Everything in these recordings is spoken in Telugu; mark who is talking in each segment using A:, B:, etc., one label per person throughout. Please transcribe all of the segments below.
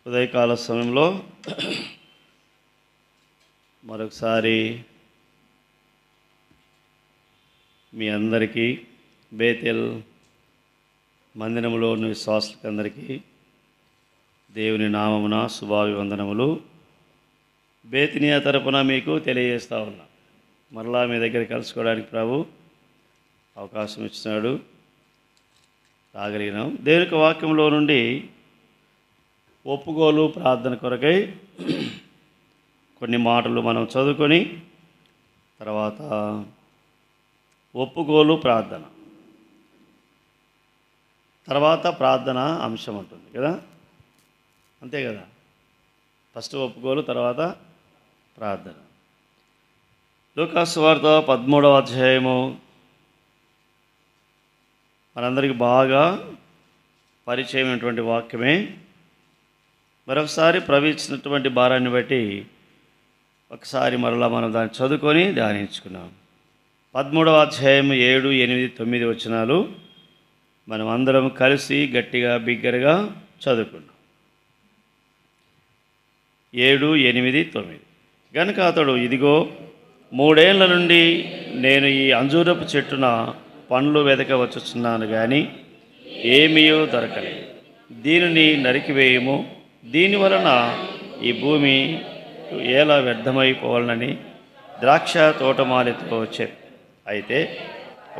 A: ఉదయకాల సమయంలో మరొకసారి మీ అందరికీ బేతెల్ మందిరంలో ఉన్న విశ్వాసులకందరికీ దేవుని నామమున శుభాభివందనములు. బేతినియా తరపున మీకు తెలియజేస్తా ఉన్నా. మరలా మీ దగ్గర కలుసుకోవడానికి ప్రభు అవకాశం ఇచ్చినాడు, రాగలిగినాం. దేవుని వాక్యంలో నుండి ఒప్పుకోలు ప్రార్థన కొరకై కొన్ని మాటలు మనం చదువుకొని తర్వాత ఒప్పుకోలు ప్రార్థన, తర్వాత ప్రార్థన అంశం ఉంటుంది కదా, అంతే కదా. ఫస్ట్ ఒప్పుకోలు, తర్వాత ప్రార్థన. లూకా సువార్త 13వ అధ్యాయము మనందరికీ బాగా పరిచయమైనటువంటి వాక్యమే. మరొకసారి ప్రవచించినటువంటి భారాన్ని బట్టి ఒకసారి మరలా మనం దాన్ని చదువుకొని ధ్యానించుకున్నాం. 13వ అధ్యాయం 7, 8, 9 వచనాలు మనం అందరం కలిసి గట్టిగా బిగ్గరగా చదువుకున్నాం. 7, 8, 9. గనుక అతడు, ఇదిగో 3 ఏళ్ల నుండి నేను ఈ అంజూరపు చెట్టున పండ్లు వెదకవచ్చుచున్నాను, కానీ ఏమీ దొరకలేదు. దీనిని నరికివేయము, దీని వలన ఈ భూమి ఎలా వ్యర్థమైపోవాలని ద్రాక్ష తోటమాలితో చెప్పి. అయితే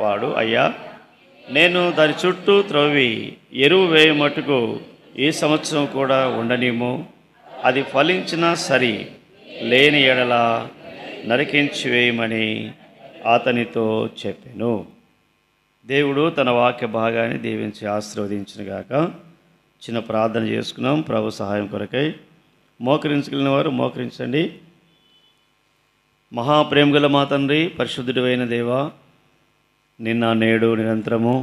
A: వాడు, అయ్యా, నేను దాని చుట్టూ త్రవ్వి ఎరువు వేయమట్టుకు ఈ సంవత్సరం కూడా ఉండనిము, అది ఫలించినా సరి, లేని ఎడల నరికించి వేయమని అతనితో చెప్పెను. దేవుడు తన వాక్య భాగాన్ని దీవించి ఆశీర్వదించునుగాక. చిన్న ప్రార్థన చేసుకున్నాం ప్రభు సహాయం కొరకై. మోకరించగలిగిన వారు మోకరించండి. మహాప్రేమగల మా తండ్రి, పరిశుద్ధుడు అయిన దేవా, నిన్న నేడు నిరంతరము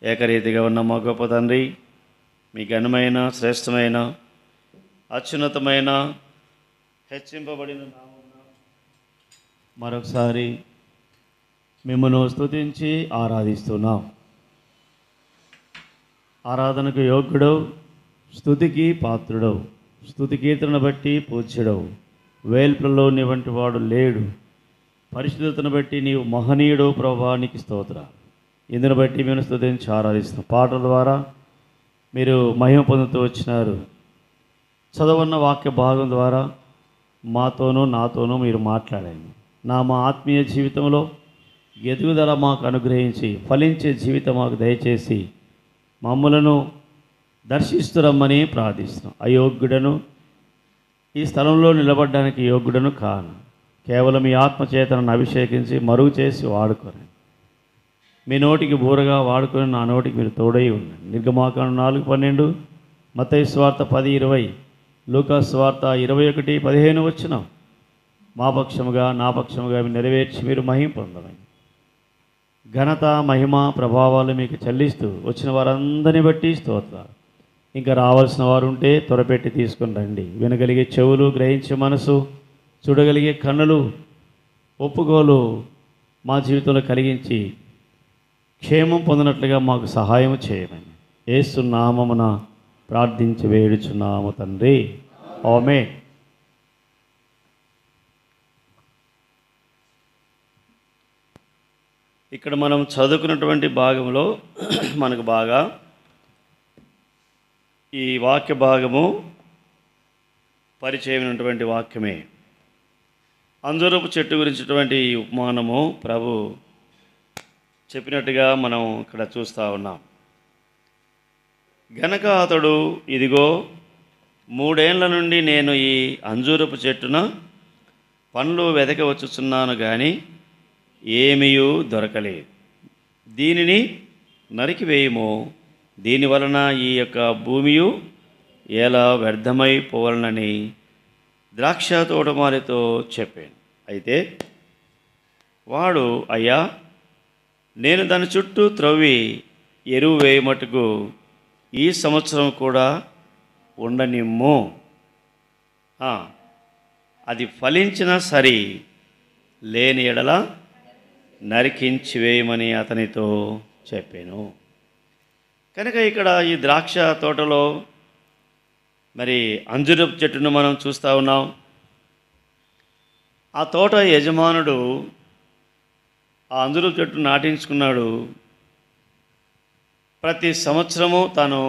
A: ఏకరీతిగా ఉన్న మా గొప్ప తండ్రి, మీ ఘనమైన, శ్రేష్టమైన, అత్యున్నతమైన, హెచ్చింపబడిన నామమున మరొకసారి మిమ్మల్ని స్తుతించి ఆరాధిస్తున్నాం. ఆరాధనకు యోగ్యుడవు, స్తుతికి పాత్రుడవు, స్తుతి కీర్తనను బట్టి పూజ్యుడవు. వేల్పులలో నీ వంటి వాడు లేడు. పరిశుద్ధతను బట్టి నీవు మహనీయుడు ప్రభువా, నీకు స్తోత్రాలు. ఇందును బట్టి మేము స్తుతించి ఆరాధిస్తున్నాం. పాటల ద్వారా మీరు మహిమ పొందుతూ వచ్చినారు. చదవన్న వాక్య భాగం ద్వారా మాతోనూ నాతోనూ మీరు మాట్లాడండి. మా ఆత్మీయ జీవితంలో ఎదుగుదల మాకు అనుగ్రహించి ఫలించే జీవితం మాకు దయచేసి మమ్మలను దర్శిస్తురమ్మని ప్రార్థిస్తున్నాం. అయోగ్యుడను, ఈ స్థలంలో నిలబడడానికి యోగ్యుడను కాను. కేవలం మీ ఆత్మచేతనను అభిషేకించి మరుగు చేసి వాడుకొని, మీ నోటికి బూరగా వాడుకొని నా నోటికి మీరు తోడై ఉండండి. నిర్గమాకాండం 4:12, మత్తయి సువార్త 10:20, లూకా సువార్త 21:15 వచనం మా పక్షముగా నా పక్షముగా మీరు నెరవేర్చి మీరు మహిమ పొందమని ఘనత, మహిమ, ప్రభావాలు మీకు చెల్లిస్తూ వచ్చిన వారందరిని బట్టి స్తోత్రాలు. ఇంకా రావాల్సిన వారు ఉంటే త్వరపెట్టి తీసుకుని రండి. వినగలిగే చెవులు, గ్రహించే మనసు, చూడగలిగే కన్నులు, ఒప్పుకోలు మా జీవితంలో కలిగించి క్షేమం పొందినట్లుగా మాకు సహాయం చేయమని యేసు నామమున ప్రార్థించి వేడుచున్నాము తండ్రి, ఆమేన్. ఇక్కడ మనం చదువుకున్నటువంటి భాగంలో మనకు బాగా ఈ వాక్య భాగము పరిచయమైనటువంటి వాక్యమే. అంజూరపు చెట్టు గురించినటువంటి ఈ ఉపమానము ప్రభు చెప్పినట్టుగా మనం ఇక్కడ చూస్తూ ఉన్నాం. గనక అతడు, ఇదిగో 3 ఏళ్ల నుండి నేను ఈ అంజూరపు చెట్టున పండ్లు వెదకవచ్చుచున్నాను, కానీ ఏమీ దొరకలేదు. దీనిని నరికివేయము, దీని వలన ఈ యొక్క భూమి ఎలా వ్యర్థమైపోవాలని ద్రాక్ష తోటమాలితో చెప్పాను. అయితే వాడు, అయ్యా, నేను దాని చుట్టూ త్రవ్వి ఎరువు వేయమట్టుకు ఈ సంవత్సరం కూడా ఉండనిమ్ము, అది ఫలించినా సరి, లేని ఎడల నరికించి వేయమని అతనితో చెప్పాను. కనుక ఇక్కడ ఈ ద్రాక్ష తోటలో మరి అంజూరపు చెట్టును మనం చూస్తూ ఉన్నాం. ఆ తోట యజమానుడు ఆ అంజూరపు చెట్టు నాటించుకున్నాడు. ప్రతి సంవత్సరము తను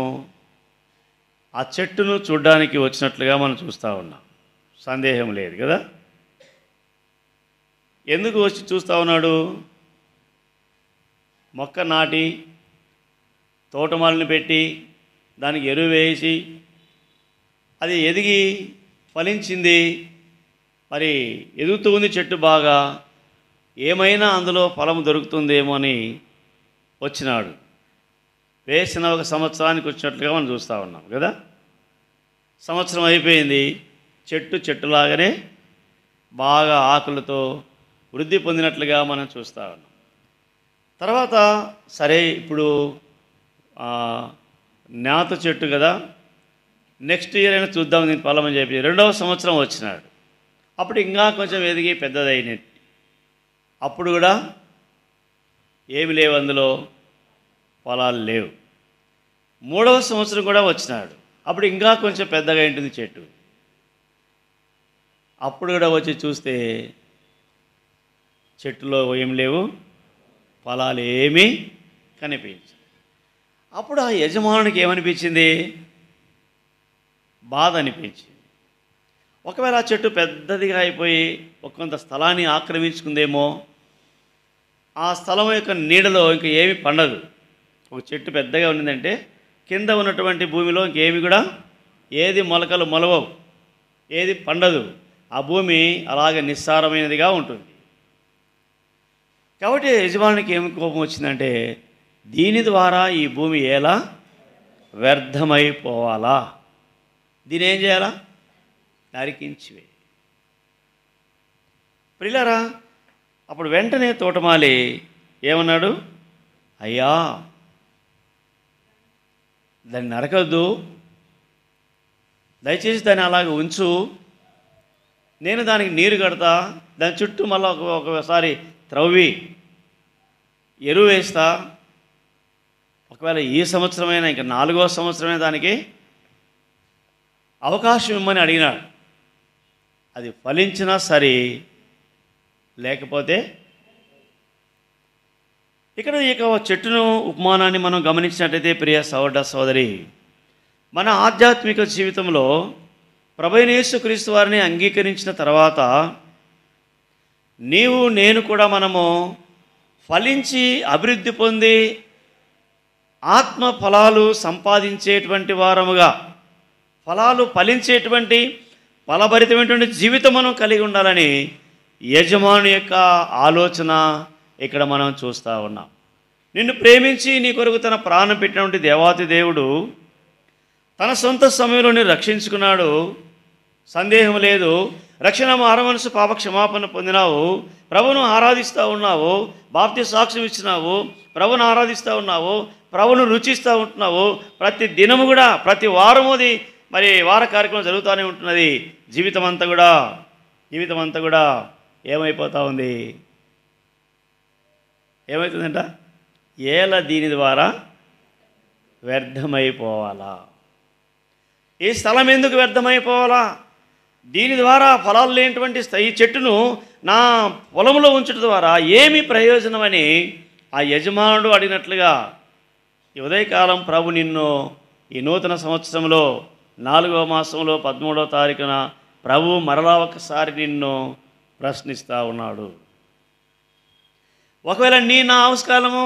A: ఆ చెట్టును చూడ్డానికి వచ్చినట్లుగా మనం చూస్తూ ఉన్నాం. సందేహం లేదు కదా. ఎందుకు వచ్చి చూస్తూ ఉన్నాడు? మొక్క నాటి తోటమాలిని పెట్టి దానికి ఎరువు వేసి అది ఎదిగి ఫలించింది. మరి ఎదుగుతూ ఉంది చెట్టు బాగా, ఏమైనా అందులో ఫలం దొరుకుతుందేమో అని వచ్చినాడు. వేసిన ఒక సంవత్సరానికి వచ్చినట్లుగా మనం చూస్తూ ఉన్నాం కదా. సంవత్సరం అయిపోయింది, చెట్టులాగానే బాగా ఆకులతో వృద్ధి పొందినట్లుగా మనం చూస్తూ ఉన్నాం. తర్వాత సరే ఇప్పుడు నేత చెట్టు కదా, నెక్స్ట్ ఇయర్ అయినా చూద్దాం దీని ఫలం అని చెప్పి 2వ సంవత్సరం వచ్చినాడు. అప్పుడు ఇంకా కొంచెం ఎదిగి పెద్దదైనట్టు. అప్పుడు కూడా ఏమి లేవు, అందులో ఫలాలు లేవు. 3వ సంవత్సరం కూడా వచ్చినాడు. అప్పుడు ఇంకా కొంచెం పెద్దగా ఉంటుంది చెట్టు. అప్పుడు కూడా వచ్చి చూస్తే చెట్టులో ఏం లేవు, ఫలాలు ఏమీ కనిపించవు. అప్పుడు ఆ యజమానునికి ఏమనిపించింది? బాధ అనిపించింది. ఒకవేళ ఆ చెట్టు పెద్దదిగా అయిపోయి కొంత స్థలాన్ని ఆక్రమించుకుందేమో, ఆ స్థలం యొక్క నీడలో ఇంకా ఏమి పండదు. ఒక చెట్టు పెద్దగా ఉన్నదంటే కింద ఉన్నటువంటి భూమిలో ఇంకేమి కూడా ఏది మొలకలు మొలవవు, ఏది పండదు. ఆ భూమి అలాగే నిస్సారమైనదిగా ఉంటుంది. కాబట్టి యజమానికి ఏమి కోపం వచ్చిందంటే, దీని ద్వారా ఈ భూమి ఎలా వ్యర్థమైపోవాలా, దీని ఏం చేయాలా? నరికించివే. ప్రియులారా, అప్పుడు వెంటనే తోటమాలి ఏమన్నాడు? అయ్యా, దాన్ని నరకద్దు, దయచేసి దాన్ని అలాగే ఉంచు, నేను దానికి నీరు కడతా, దాని చుట్టూ మళ్ళీ ఒకసారి త్రవ్వి ఎరువు వేస్తా. ఒకవేళ ఈ సంవత్సరమైనా ఇంకా 4వ సంవత్సరమే దానికి అవకాశం ఇమ్మని అడిగినాడు. అది ఫలించినా సరే, లేకపోతే ఇక్కడ చెట్టును ఉపమానాన్ని మనం గమనించినట్లయితే ప్రియ సహోదర సోదరి, మన ఆధ్యాత్మిక జీవితంలో ప్రభువైన యేసుక్రీస్తు వారిని అంగీకరించిన తర్వాత నీవు నేను కూడా మనము ఫలించి అభివృద్ధి పొంది ఆత్మ ఫలాలు సంపాదించేటువంటి వారముగా, ఫలాలు ఫలించేటువంటి ఫలభరితమైనటువంటి జీవితం మనం కలిగి ఉండాలని యజమాని యొక్క ఆలోచన ఇక్కడ మనం చూస్తూ ఉన్నాం. నిన్ను ప్రేమించి నీ కొరకు తన ప్రాణం పెట్టినటువంటి దేవాతి దేవుడు తన సొంత సమయంలోని రక్షించుకున్నాడు. సందేహం లేదు. రక్షణ మారమనసు పాప క్షమాపణ పొందినావు, ప్రభువును ఆరాధిస్తూ ఉన్నావు, బాప్తి సాక్ష్యం ఇచ్చినావు, ప్రభువును ఆరాధిస్తూ ఉన్నావు, ప్రభువును రుచిస్తూ ఉంటున్నావు. ప్రతి దినము కూడా, ప్రతి వారముది మరి వార కార్యక్రమం జరుగుతూనే ఉంటున్నది. జీవితం అంతా కూడా ఏమైపోతూ ఉంది? ఏమవుతుందంట? దీని ద్వారా వ్యర్థమైపోవాలా? ఈ స్థలం ఎందుకు వ్యర్థమైపోవాలా? దీని ద్వారా ఫలాలు లేనటువంటి ఈ చెట్టును నా పొలంలో ఉంచడం ద్వారా ఏమి ప్రయోజనమని ఆ యజమానుడు అడిగినట్లుగా ఈ ఉదయకాలం ప్రభు నిన్ను ఈ నూతన సంవత్సరంలో 4వ మాసంలో 13వ తారీఖున ప్రభు మరలా ఒకసారి నిన్ను ప్రశ్నిస్తూ ఉన్నాడు. ఒకవేళ నా ఆయుష్కాలము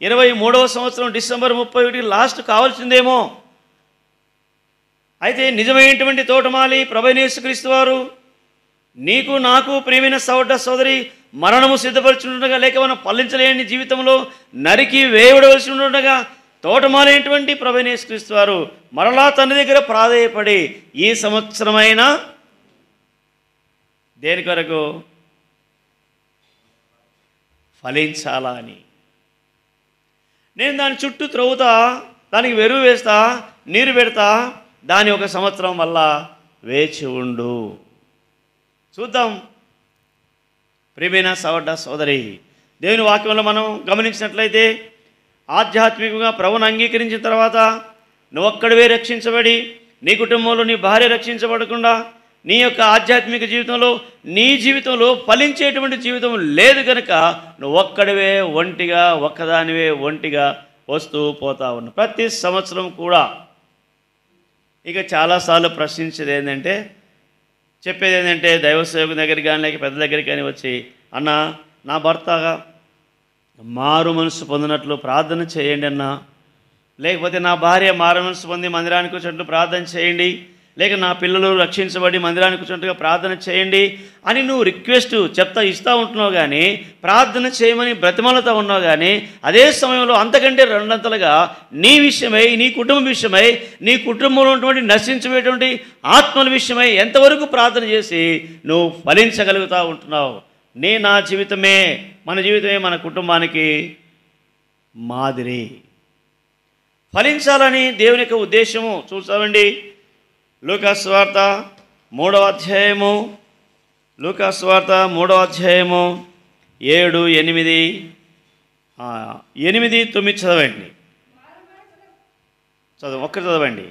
A: 23వ సంవత్సరం డిసెంబర్ 31 లాస్ట్ కావాల్సిందేమో. అయితే నిజమైనటువంటి తోటమాలి ప్రభువైన యేసుక్రీస్తు వారు నీకు నాకు ప్రియమైన సహోదర సోదరి మరణము సిద్ధపరుచుండగా, లేక మనం ఫలించలేని జీవితంలో నరికి వేయబడవలసి ఉండగా, తోటమాలి అయినటువంటి ప్రభువైన యేసుక్రీస్తు వారు మరలా తండ్రి దగ్గర ప్రాధేయపడి ఈ సంవత్సరమైనా దేని కొరకు ఫలించాలా అని, నేను దాని చుట్టూ త్రవ్వుతా, దానికి వెరువు వేస్తా, నీరు పెడతా, దాని 1 సంవత్సరం వల్ల వేచి ఉండు. చూద్దాం ప్రియమైన సహోదర సోదరి, దేవుని వాక్యంలో మనం గమనించినట్లయితే ఆధ్యాత్మికంగా ప్రభువును అంగీకరించిన తర్వాత నువ్వొక్కడివే రక్షించబడి నీ కుటుంబంలో నీ భార్య రక్షించబడకుండా నీ యొక్క ఆధ్యాత్మిక జీవితంలో నీ జీవితంలో ఫలించేటువంటి జీవితం లేదు కనుక నువ్వు ఒక్కడివే ఒంటిగా ఒక్కదానివే ఒంటిగా వస్తూ పోతా ఉన్నావు. ప్రతి సంవత్సరం కూడా ఇక చాలాసార్లు ప్రశ్నించేది ఏంటంటే, చెప్పేది ఏంటంటే, దైవ సేవకుని దగ్గరికి కానీ లేక పెద్ద దగ్గరికి కానీ వచ్చి, అన్న నా భర్త మారు మనసు పొందినట్లు ప్రార్థన చేయండి అన్న, లేకపోతే నా భార్య మారు మనసు పొంది మందిరానికి వచ్చినట్లు ప్రార్థన చేయండి, లేక నా పిల్లలు రక్షించబడి మందిరానికి వచ్చినట్టుగా ప్రార్థన చేయండి అని నువ్వు రిక్వెస్ట్ ఇస్తూ ఉంటున్నావు. కానీ ప్రార్థన చేయమని బ్రతిమలతో ఉన్నావు. కానీ అదే సమయంలో అంతకంటే రెండంతలుగా నీ విషయమై, నీ కుటుంబం విషయమై, నీ కుటుంబంలో ఉన్నటువంటి నశించబోయేటువంటి ఆత్మల విషయమై ఎంతవరకు ప్రార్థన చేసి నువ్వు ఫలించగలుగుతూ ఉంటున్నావు. నా జీవితమే, మన జీవితమే మన కుటుంబానికి మాదిరి. ఫలించాలని దేవుని యొక్క ఉద్దేశము చూసామండి. లూకాసు వార్త 3వ అధ్యాయము, లూకాసు వార్త 3వ అధ్యాయము 7, 8, 9 చదవండి. ఒక్కటి చదవండి.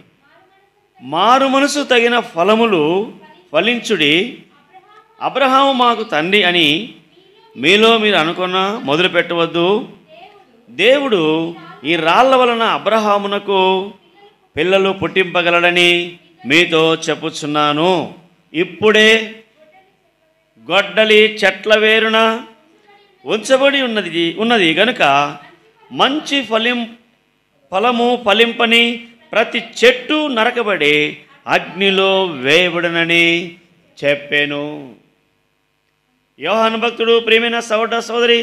A: మారు మనసు తగిన ఫలములు ఫలించుడి, అబ్రహాము మాకు తండ్రి అని మీలో మీరు అనుకున్న మొదలు పెట్టవద్దు. దేవుడు ఈ రాళ్ల వలన అబ్రహామునకు పిల్లలు పుట్టింపగలడని మీతో చెప్పుచున్నాను. ఇప్పుడే గొడ్డలి చెట్ల వేరున ఉంచబడి ఉన్నది గనుక మంచి ఫలము ఫలింపని ప్రతి చెట్టు నరకబడి అగ్నిలో వేయబడునని చెప్పాను. యోహాను భక్తుడు ప్రియమైన సోదరి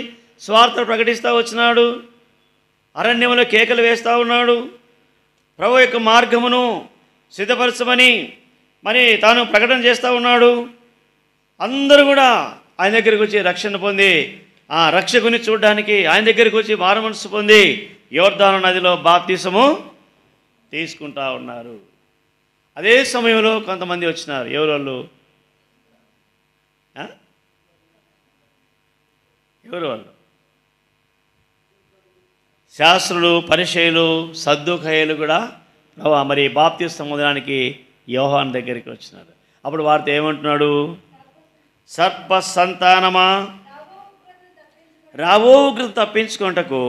A: స్వార్థ ప్రకటిస్తూ వచ్చినాడు. అరణ్యంలో కేకలు వేస్తూ ఉన్నాడు. ప్రభు యొక్క మార్గమును సిద్ధపరచమని మరి తాను ప్రకటన చేస్తూ ఉన్నాడు. అందరూ కూడా ఆయన దగ్గరికి వచ్చి రక్షణ పొంది ఆ రక్షకుని చూడడానికి ఆయన దగ్గరికి వచ్చి మారు మనసు పొంది యోర్దాను నదిలో బాప్తిసము తీసుకుంటా ఉన్నారు. అదే సమయంలో కొంతమంది వచ్చినారు. ఎవరు వాళ్ళు? శాస్త్రులు, పరిసయ్యులు, సద్దూకయ్యులు కూడా మరి బాప్తిసం పొందడానికి యోహాను దగ్గరికి వచ్చినారు. అప్పుడు వారితో ఏమంటున్నాడు? సర్ప సంతానమా, రావో ఉగ్రత తప్పించుకుంటకు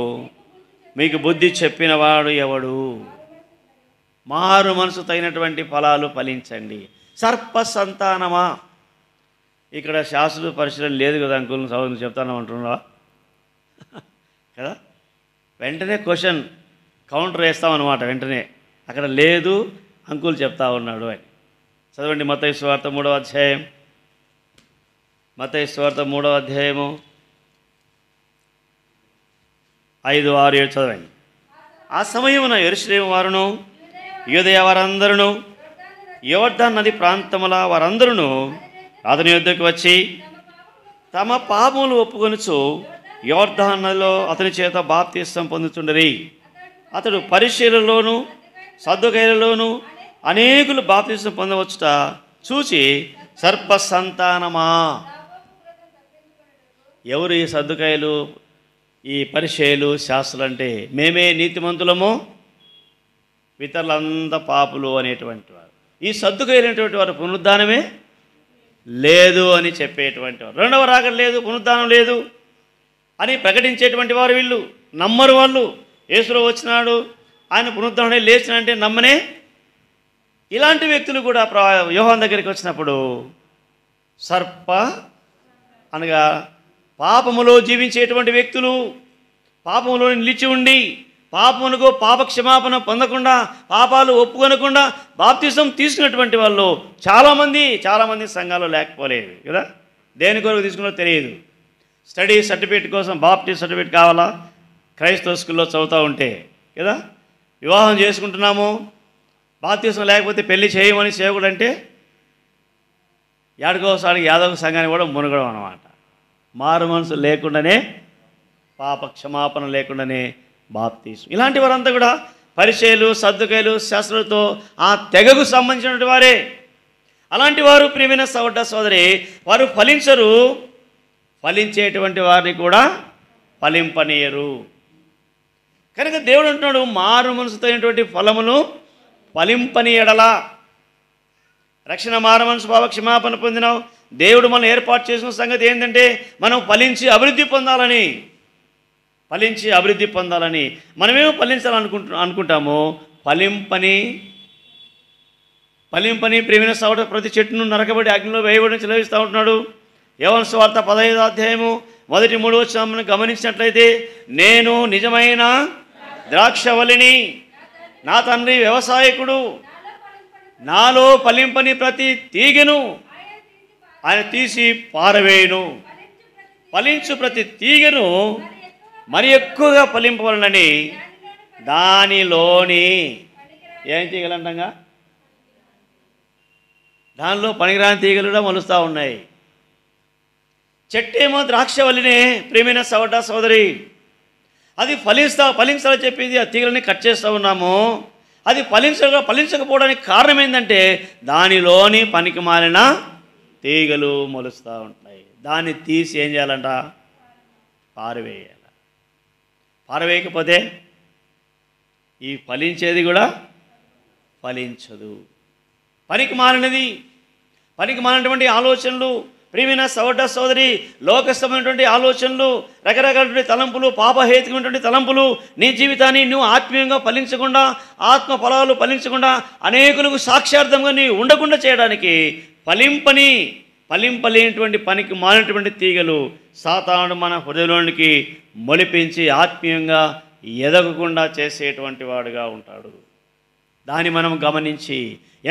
A: మీకు బుద్ధి చెప్పినవాడు ఎవడు? మారు మనసు తగినటువంటి ఫలాలు ఫలించండి. సర్ప సంతానమా, ఇక్కడ శాస్త్రులు పరిశీలన లేదు కదా అంకుల్, సౌదరు చెప్తాను అంటున్నావా కదా? వెంటనే క్వశ్చన్ కౌంటర్ వేస్తామన్నమాట. వెంటనే అక్కడ లేదు అంకుల్ చెప్తా ఉన్నాడు అని. చదవండి మత్తయి సువార్త 3వ అధ్యాయం, మత్తయి సువార్త 3వ అధ్యాయము 5, 6, 7 చదవండి. ఆ సమయమున యెరూషలేము వారును యూదయ వారందరూ యోర్దాను నది ప్రాంతముల వారందరూ అతని యొద్దకు వచ్చి తమ పాపములు ఒప్పుకొనుచు యోర్దాను నదిలో అతని చేత బాప్తిసం పొందుతుండరి. అతడు పరిసయ్యులలోను సద్దూకయ్యులలోను అనేకులు బాప్తిసం పొందవచ్చుట చూచి, సర్ప సంతానమా, ఎవరు ఈ సద్దూకయ్యులు, ఈ పరిసయ్యులు, శాస్త్రులు అంటే మేమే నీతిమంతులము, ఇతరులంతా పాపులు అనేటువంటి వారు. ఈ సద్దూకయ్యులైనటువంటి వారు పునరుద్ధానమే లేదు అని చెప్పేటువంటి వారు, రెండవ రాకడ లేదు, పునరుద్ధానం లేదు అని ప్రకటించేటువంటి వారు వీళ్ళు. నమ్మరు వాళ్ళు. యేసులో వచ్చినాడు, ఆయన పునరుద్ధరణే లేచినంటే నమ్మనే. ఇలాంటి వ్యక్తులు కూడా యోహాను దగ్గరికి వచ్చినప్పుడు సర్ప అనగా పాపములో జీవించేటువంటి వ్యక్తులు, పాపములో నిలిచి ఉండి పాపమునకు పాప క్షమాపణ పొందకుండా, పాపాలు ఒప్పుకొనకుండా బాప్తిసం తీసుకున్నటువంటి వాళ్ళు చాలామంది సంఘాలు లేకపోలేదు కదా. దేని కొరకు తీసుకున్నో తెలియదు. స్టడీ సర్టిఫికేట్ కోసం బాప్టిస్ట్ సర్టిఫికేట్ కావాలా? క్రైస్తవ స్కూల్లో చదువుతూ ఉంటే కదా. వివాహం చేసుకుంటున్నాము, బాప్తిసం లేకపోతే పెళ్లి చేయమని సేవకుడు అంటే ఏడుకోసారికి యాదవ సంఘాన్ని కూడా మునగడం అన్నమాట. మారు మనసు లేకుండానే, పాప క్షమాపణ లేకుండానే బాప్తిసం. ఇలాంటి వారంతా కూడా పరిసయ్యులు, సద్దూకయ్యులు, శాస్త్రులతో ఆ తెగకు సంబంధించినటువంటి వారే. అలాంటి వారు ప్రియమైన సోదరి వారు ఫలించరు. ఫలించేటువంటి వారిని కూడా ఫలింపనీయరు. కనుక దేవుడు అంటున్నాడు, మారు మనసుతో ఫలమును ఫలింపని ఎడల రక్షణ మారమనసు భావ క్షమాపణ పొందినావు. దేవుడు మనం ఏర్పాటు చేసిన సంగతి ఏంటంటే మనం ఫలించి అభివృద్ధి పొందాలని. మనమేమో అనుకుంటాము. ఫలింపని ప్రేమిన సవట ప్రతి చెట్టును నరకబడి అగ్నిలో వేయబడి చెలవిస్తూ ఉంటున్నాడు. యోహాను సువార్త 15వ అధ్యాయము 1-3 వచనం గమనించినట్లయితే, నేను నిజమైన ద్రాక్షవల్లిని, నా తండ్రి వ్యవసాయకుడు, నాలో ఫలింపని ప్రతి తీగెను ఆయన తీసి పారవేయును. ఫలించు ప్రతి తీగెను మరి ఎక్కువగా ఫలింపవలనని దానిలోని ఏం తీగలంటంగా దానిలో పనికిరాని తీగలు కూడా మొలుస్తూ ఉన్నాయి. చెట్టేమో ద్రాక్షవల్లినే ప్రేమైన సోదరి, అది ఫలించాలని చెప్పింది. ఆ తీగలని కట్ చేస్తూ ఉన్నాము. అది ఫలించకపోవడానికి కారణం ఏంటంటే దానిలోని పనికి మాలిన తీగలు మొలుస్తూ ఉంటాయి. దాన్ని తీసి ఏం చేయాలంట? పారవేయాలి. పారవేయకపోతే ఈ ఫలించేది కూడా ఫలించదు. పనికి మాలినటువంటి ఆలోచనలు ప్రియమైన సోదరి, లోకస్థమైనటువంటి ఆలోచనలు, రకరకాలటువంటి తలంపులు, పాపహేతుకమైనటువంటి తలంపులు నీ జీవితాన్ని నువ్వు ఆత్మీయంగా ఫలించకుండా, ఆత్మ ఫలాలు ఫలించకుండా, అనేకులకు సాక్ష్యార్థంగా నీ ఉండకుండా చేయడానికి ఫలింపలేనటువంటి పనికి మాలినటువంటి తీగలు సాతానుడు మన హృదయంలోనికి మొలిపించి ఆత్మీయంగా ఎదగకుండా చేసేటువంటి వాడుగా ఉంటాడు. దాన్ని మనం గమనించి,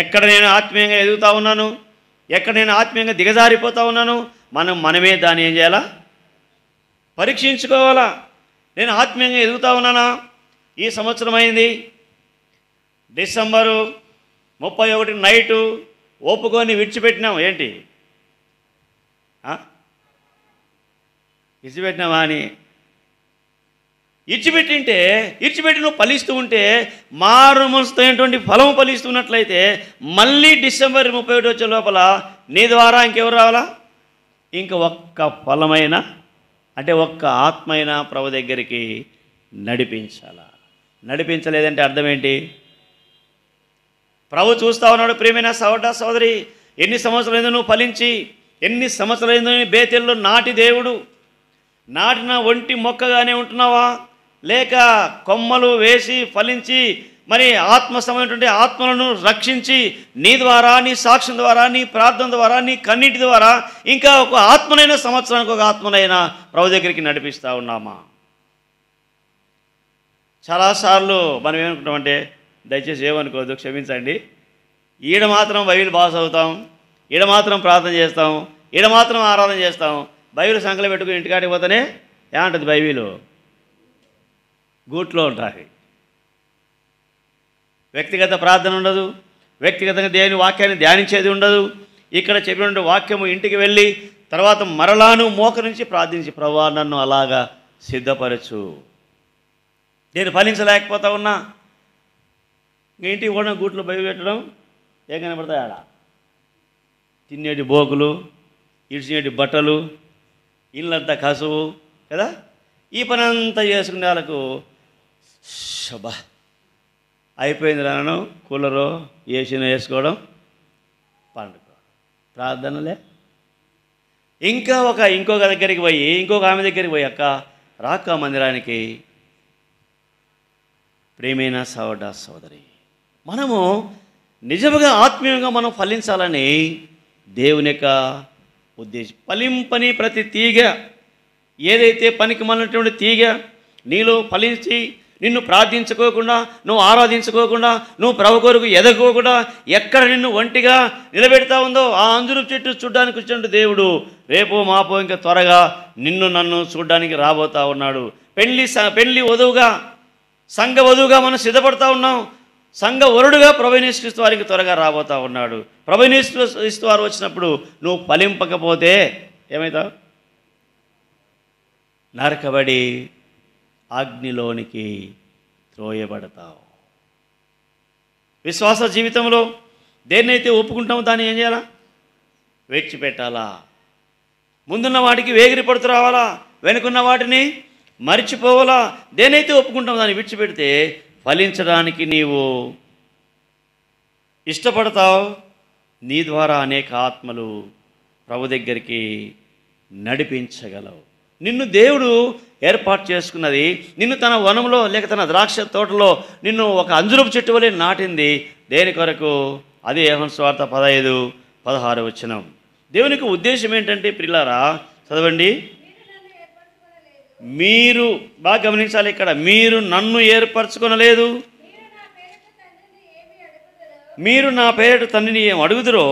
A: ఎక్కడ నేను ఆత్మీయంగా ఎదుగుతూ ఉన్నాను, ఎక్కడ నేను ఆత్మీయంగా దిగజారిపోతూ ఉన్నాను, మనమే దాన్ని ఏం చేయాలా? పరీక్షించుకోవాలా. నేను ఆత్మీయంగా ఎదుగుతూ ఉన్నానా? ఈ సంవత్సరం అయింది, డిసెంబరు 31 నైటు ఒప్పుకొని విడిచిపెట్టినాం. ఏంటి విడిచిపెట్టినావా అని ఇడిచిపెట్టి నువ్వు ఫలిస్తూ ఉంటే, మారు మనసుతోటువంటి ఫలము ఫలిస్తున్నట్లయితే మళ్ళీ డిసెంబర్ 31 వచ్చే లోపల నీ ద్వారా ఇంకెవరు రావాలా? ఇంక ఒక్క ఫలమైన అంటే ఒక్క ఆత్మైన ప్రభు దగ్గరికి నడిపించాలా. నడిపించలేదంటే అర్థం ఏంటి? ప్రభు చూస్తూ ఉన్నాడు. ప్రియమైన సోదరి, ఎన్ని సంవత్సరాలైందో నువ్వు ఫలించి, ఎన్ని సంవత్సరాలైందో బేతెల్లో నాటిన ఒంటి మొక్కగానే ఉంటున్నావా, లేక కొమ్మలు వేసి ఫలించి మరి ఆత్మసమైనటువంటి ఆత్మలను రక్షించి నీ ద్వారా, నీ సాక్ష్యం ద్వారా, నీ ప్రార్థన ద్వారా, నీ కన్నీటి ద్వారా ఇంకా ఒక ఆత్మనైనా సంవత్సరానికి ఒక ఆత్మనైనా ప్రభు దగ్గరికి నడిపిస్తూ ఉన్నామా? చాలాసార్లు మనం ఏమనుకుంటామంటే, దయచేసి ఏమనుకోవద్దు, క్షమించండి, ఈడ మాత్రం బైబిల్ బాగా చదువుతాం, ఈడ మాత్రం ప్రార్థన చేస్తాం, ఈడ మాత్రం ఆరాధన చేస్తాం, బైబిల్ సంకలం పెట్టుకుని ఇంటికాడికి పోతేనే ఏమంటుంది? బైబిల్ గూట్లో ఉంటాయి. వ్యక్తిగత ప్రార్థన ఉండదు, వ్యక్తిగతంగా దేవుని వాక్యాన్ని ధ్యానించేది ఉండదు. ఇక్కడ చెప్పినటువంటి వాక్యము ఇంటికి వెళ్ళి తర్వాత మరలాను మోకరించి ప్రార్థించి, ప్రభువా నన్ను అలాగా సిద్ధపరచు, నేను ఫలించలేకపోతా ఉన్నా. ఇంటికి కూడా గూట్లో బైబిల్ పెట్టడం ఏం కనపడతాయి? ఆడ తినేటి బోకులు, ఇడిచినేటి బట్టలు, ఇళ్ళంతా కసువు కదా. ఈ పని అంతా చేసుకునే వాళ్ళకు శబా అయిపోయింది రాను, కూలరో ఏసీనో వేసుకోవడం, పండుకోవడం, ప్రార్థనలే. ఇంకొక దగ్గరికి పోయి, ఇంకొక ఆమె దగ్గరికి పోయి, అక్క రాక మందిరానికి. ప్రేమైన సోదరి, మనము నిజముగా ఆత్మీయంగా మనం ఫలించాలని దేవుని యొక్క ఉద్దేశం. ఫలింపని ప్రతి తీగ, ఏదైతే పనికి మాలినటువంటి తీగ నీలో ఫలించి నిన్ను ప్రార్థించుకోకుండా, నువ్వు ఆరాధించుకోకుండా, నువ్వు ప్రభు కొరకు ఎదగకోకుండా ఎక్కడ నిన్ను ఒంటిగా నిలబెడతా ఉందో ఆ అంజూరు చెట్టు చూడ్డానికి వచ్చినట్టు దేవుడు రేపో మాపో ఇంకా త్వరగా నిన్ను నన్ను చూడ్డానికి రాబోతా ఉన్నాడు. పెళ్లి వధువుగా, సంఘ వధువుగా మనం సిద్ధపడతా ఉన్నాం. సంఘ వరుడుగా ప్రభుయేసు క్రీస్తు వారికి త్వరగా రాబోతా ఉన్నాడు. ప్రభుయేసు క్రీస్తు వారు వచ్చినప్పుడు నువ్వు ఫలింపకపోతే ఏమవుతావు? నరకబడి అగ్నిలోనికి త్రోయబడతావు. విశ్వాస జీవితంలో దేన్నైతే ఒప్పుకుంటామో దాన్ని ఏం చేయాలా? విడిచిపెట్టాలా. ముందున్న వాటికి వేగిరి పడుతూ రావాలా, వెనుకున్న వాటిని మరిచిపోవాలా. దేనైతే ఒప్పుకుంటామో దాన్ని విడిచిపెడితే ఫలించడానికి నీవు ఇష్టపడతావు, నీ ద్వారా అనేక ఆత్మలు ప్రభు దగ్గరికి నడిపించగలవు. నిన్ను దేవుడు ఏర్పాటు చేసుకున్నది, నిన్ను తన వనంలో లేక తన ద్రాక్ష తోటలో నిన్ను ఒక అంజురపు చెట్టు వలె నాటింది. దేని కొరకు? అదే యోహాను సువార్త 15:16 దేవునికి ఉద్దేశం ఏంటంటే, ప్రియులారా చదవండి, మీరు బాగా గమనించాలి ఇక్కడ, మీరు నన్ను ఏర్పరచుకొనలేదు, మీరు నా పేరిట తండ్రిని ఏం అడుగుదురో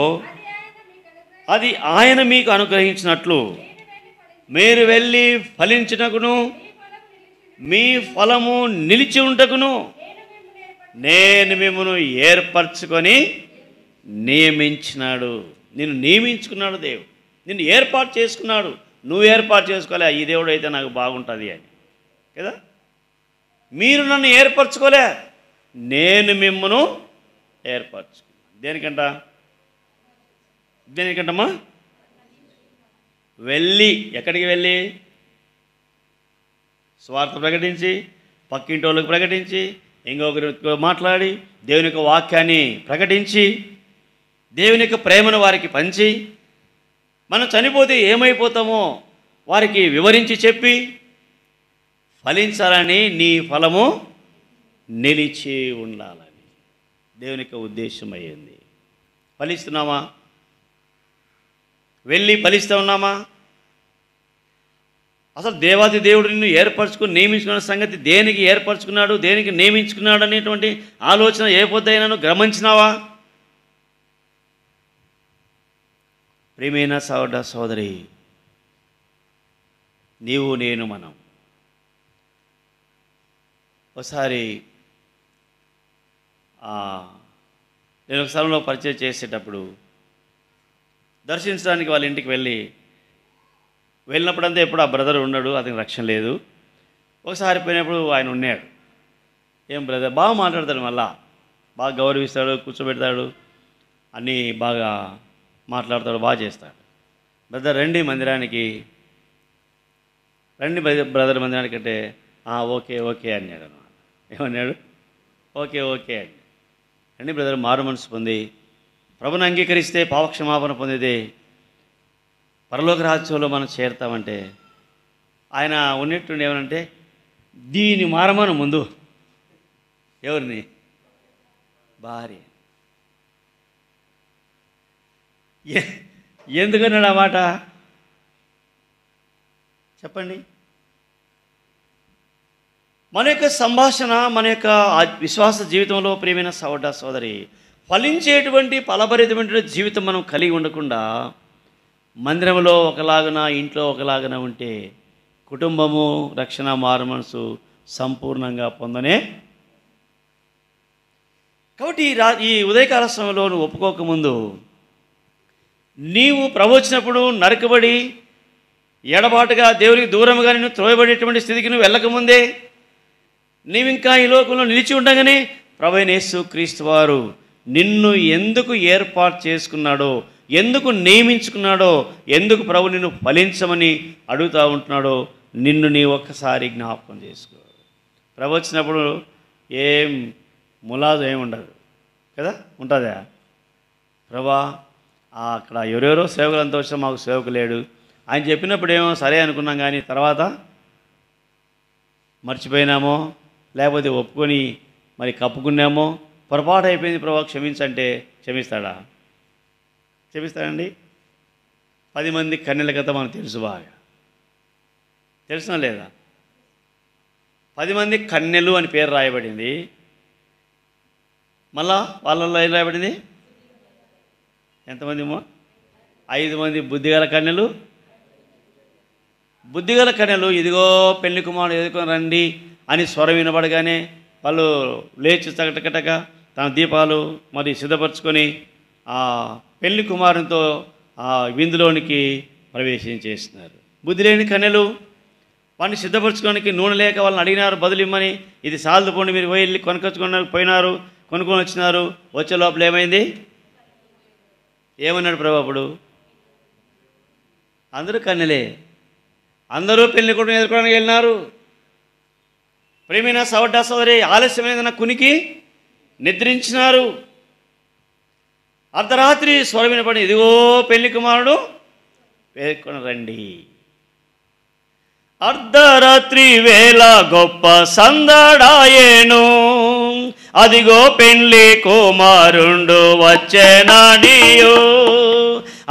A: అది ఆయన మీకు అనుగ్రహించినట్లు మీరు వెళ్ళి ఫలించుటకును మీ ఫలము నిలిచి ఉంటకును నేను మిమ్మల్ని ఏర్పరచుకొని నియమించినాడు. నిన్ను నియమించుకున్నాడు దేవుడు, నిన్ను ఏర్పాటు చేసుకున్నాడు. నువ్వు ఏర్పాటు చేసుకోలే, ఈ దేవుడు అయితే నాకు బాగుంటుంది అని కదా. మీరు నన్ను ఏర్పరచుకోలే, నేను మిమ్మను ఏర్పరచుకున్నాను. దేనికంటమ్మా? వెళ్ళి, ఎక్కడికి వెళ్ళి? స్వార్థ ప్రకటించి, పక్కింటి వాళ్ళకి ప్రకటించి, ఇంకొకరితో మాట్లాడి, దేవుని యొక్క వాక్యాన్ని ప్రకటించి, దేవుని యొక్క ప్రేమను వారికి పంచి, మనం చనిపోతే ఏమైపోతామో వారికి వివరించి చెప్పి, ఫలించాలని, నీ ఫలము నిలిచి ఉండాలని దేవుని యొక్క ఉద్దేశం అయ్యింది. ఫలిస్తున్నామా? వెళ్ళి ఫలిస్తూ ఉన్నామా? అసలు దేవాది దేవుడు నిన్ను ఏర్పరచుకుని నియమించుకున్న సంగతి, దేనికి ఏర్పరచుకున్నాడు, దేనికి నియమించుకున్నాడు అనేటువంటి ఆలోచన ఏ పొద్దైనాను గమనించినావా? ప్రియమైన సోదర సోదరి, నీవు నేను మనం ఒకసారి నేను ఒక స్థలంలో పరిచయం చేసేటప్పుడు దర్శించడానికి వాళ్ళ ఇంటికి వెళ్ళినప్పుడంతా ఎప్పుడు ఆ బ్రదర్ ఉన్నాడు, అతనికి రక్షణ లేదు. ఒకసారి పోయినప్పుడు ఆయన ఉన్నాడు. ఏం బ్రదర్, బాగా మాట్లాడతాడు, మళ్ళా బాగా గౌరవిస్తాడు, కూర్చోబెడతాడు, అన్నీ బాగా మాట్లాడతాడు, బాగా చేస్తాడు. బ్రదర్ రండి మందిరానికి, రండి బ్రదర్ మందిరానికి అంటే ఓకే ఓకే అన్నాడు అన్నమాట. ఏమన్నాడు? ఓకే ఓకే అని. రండి బ్రదర్, మారు మనసు పొంది ప్రభుని అంగీకరిస్తే పాపక్షమాపణ పొందితే పరలోక రాజ్యంలో మనం చేరుతామంటే, ఆయన ఉన్నట్టుండి ఏమనంటే, దీన్ని మారమను ముందు. ఎవరిని? భార్య. ఎందుకన్నాడు ఆ మాట చెప్పండి? మన యొక్క సంభాషణ, మన యొక్క విశ్వాస జీవితంలో ప్రియమైన సోదర సోదరి, ఫలించేటువంటి ఫలభరితమైన జీవితం మనం కలిగి ఉండకుండా మందిరంలో ఒకలాగన, ఇంట్లో ఒకలాగన ఉంటే కుటుంబము, రక్షణ, మారు మనసు సంపూర్ణంగా పొందనే. కాబట్టి ఈ ఉదయకాల సమయంలో నువ్వు ఒప్పుకోకముందు, నీవు ప్రభు వచ్చినప్పుడు నరకబడి ఎడబాటుగా దేవునికి దూరంగా నిన్ను త్రోయబడేటువంటి స్థితికి నువ్వు వెళ్ళకముందే, నీవింకా ఈ లోకంలో నిలిచి ఉండగానే ప్రభువైన యేసు క్రీస్తు వారు నిన్ను ఎందుకు ఏర్పాటు చేసుకున్నాడో, ఎందుకు నియమించుకున్నాడో, ఎందుకు ప్రభు నిన్ను ఫలించమని అడుగుతూ ఉంటున్నాడో నిన్ను నీ ఒక్కసారి జ్ఞాపకం చేసుకో. ప్రభు వచ్చినప్పుడు ఏం ములాజు ఏమి ఉండదు కదా, ఉంటుందా? ప్రభా అక్కడ ఎవరెవరో సేవకులంతా వచ్చా, మాకు సేవకు లేడు ఆయన చెప్పినప్పుడు ఏమో సరే అనుకున్నాం, కానీ తర్వాత మర్చిపోయినామో, లేకపోతే ఒప్పుకొని మరి కప్పుకున్నామో, పొరపాటు అయిపోయింది ప్రభా క్షమించంటే క్షమిస్తాడా? క్షమిస్తాడండి? 10 మంది కన్నెల కథ మనకు తెలుసు, బాగా తెలిసిన లేదా? 10 మంది కన్నెలు అని పేరు రాయబడింది. మళ్ళా వాళ్ళల్లో ఏం రాయబడింది? ఎంతమంది? 5 మంది బుద్ధిగల కన్యలు. బుద్ధిగల కన్యలు ఇదిగో పెళ్లి కుమారుడు ఎదుర్కొని రండి అని స్వరం వినబడగానే వాళ్ళు లేచి చకటకటక తన దీపాలు మరి సిద్ధపరచుకొని ఆ పెళ్లి కుమారునితో ఆ విందులోనికి ప్రవేశించేస్తున్నారు. బుద్ధి లేని కన్యలు వాడిని సిద్ధపరచుకోవడానికి నూనె లేక వాళ్ళని అడిగినారు, బదులు ఇమ్మని. ఇది సాల్దు పోండి, మీరు వెళ్ళి కొనుక్కొచ్చుకున్నారు. పోయినారు, కొనుక్కొని వచ్చినారు. వచ్చే లోపల ఏమైంది? ఏమన్నాడు ప్రభు అప్పుడు? అందరూ కన్యలే, అందరూ పెళ్లి కొడుకుని ఎదుర్కోవడానికి వెళ్ళినారు. ప్రేమైన సోదరి, ఆలస్యమైన కునికి నిద్రించినారు. అర్ధరాత్రి స్వరం వినపడి, ఇదిగో పెళ్లి కుమారుడు పేర్కొని రండి. అర్ధరాత్రి వేళ గొప్ప సందడాయేను, అదిగో పెళ్లి కుమారుండు వచ్చేనాడియో.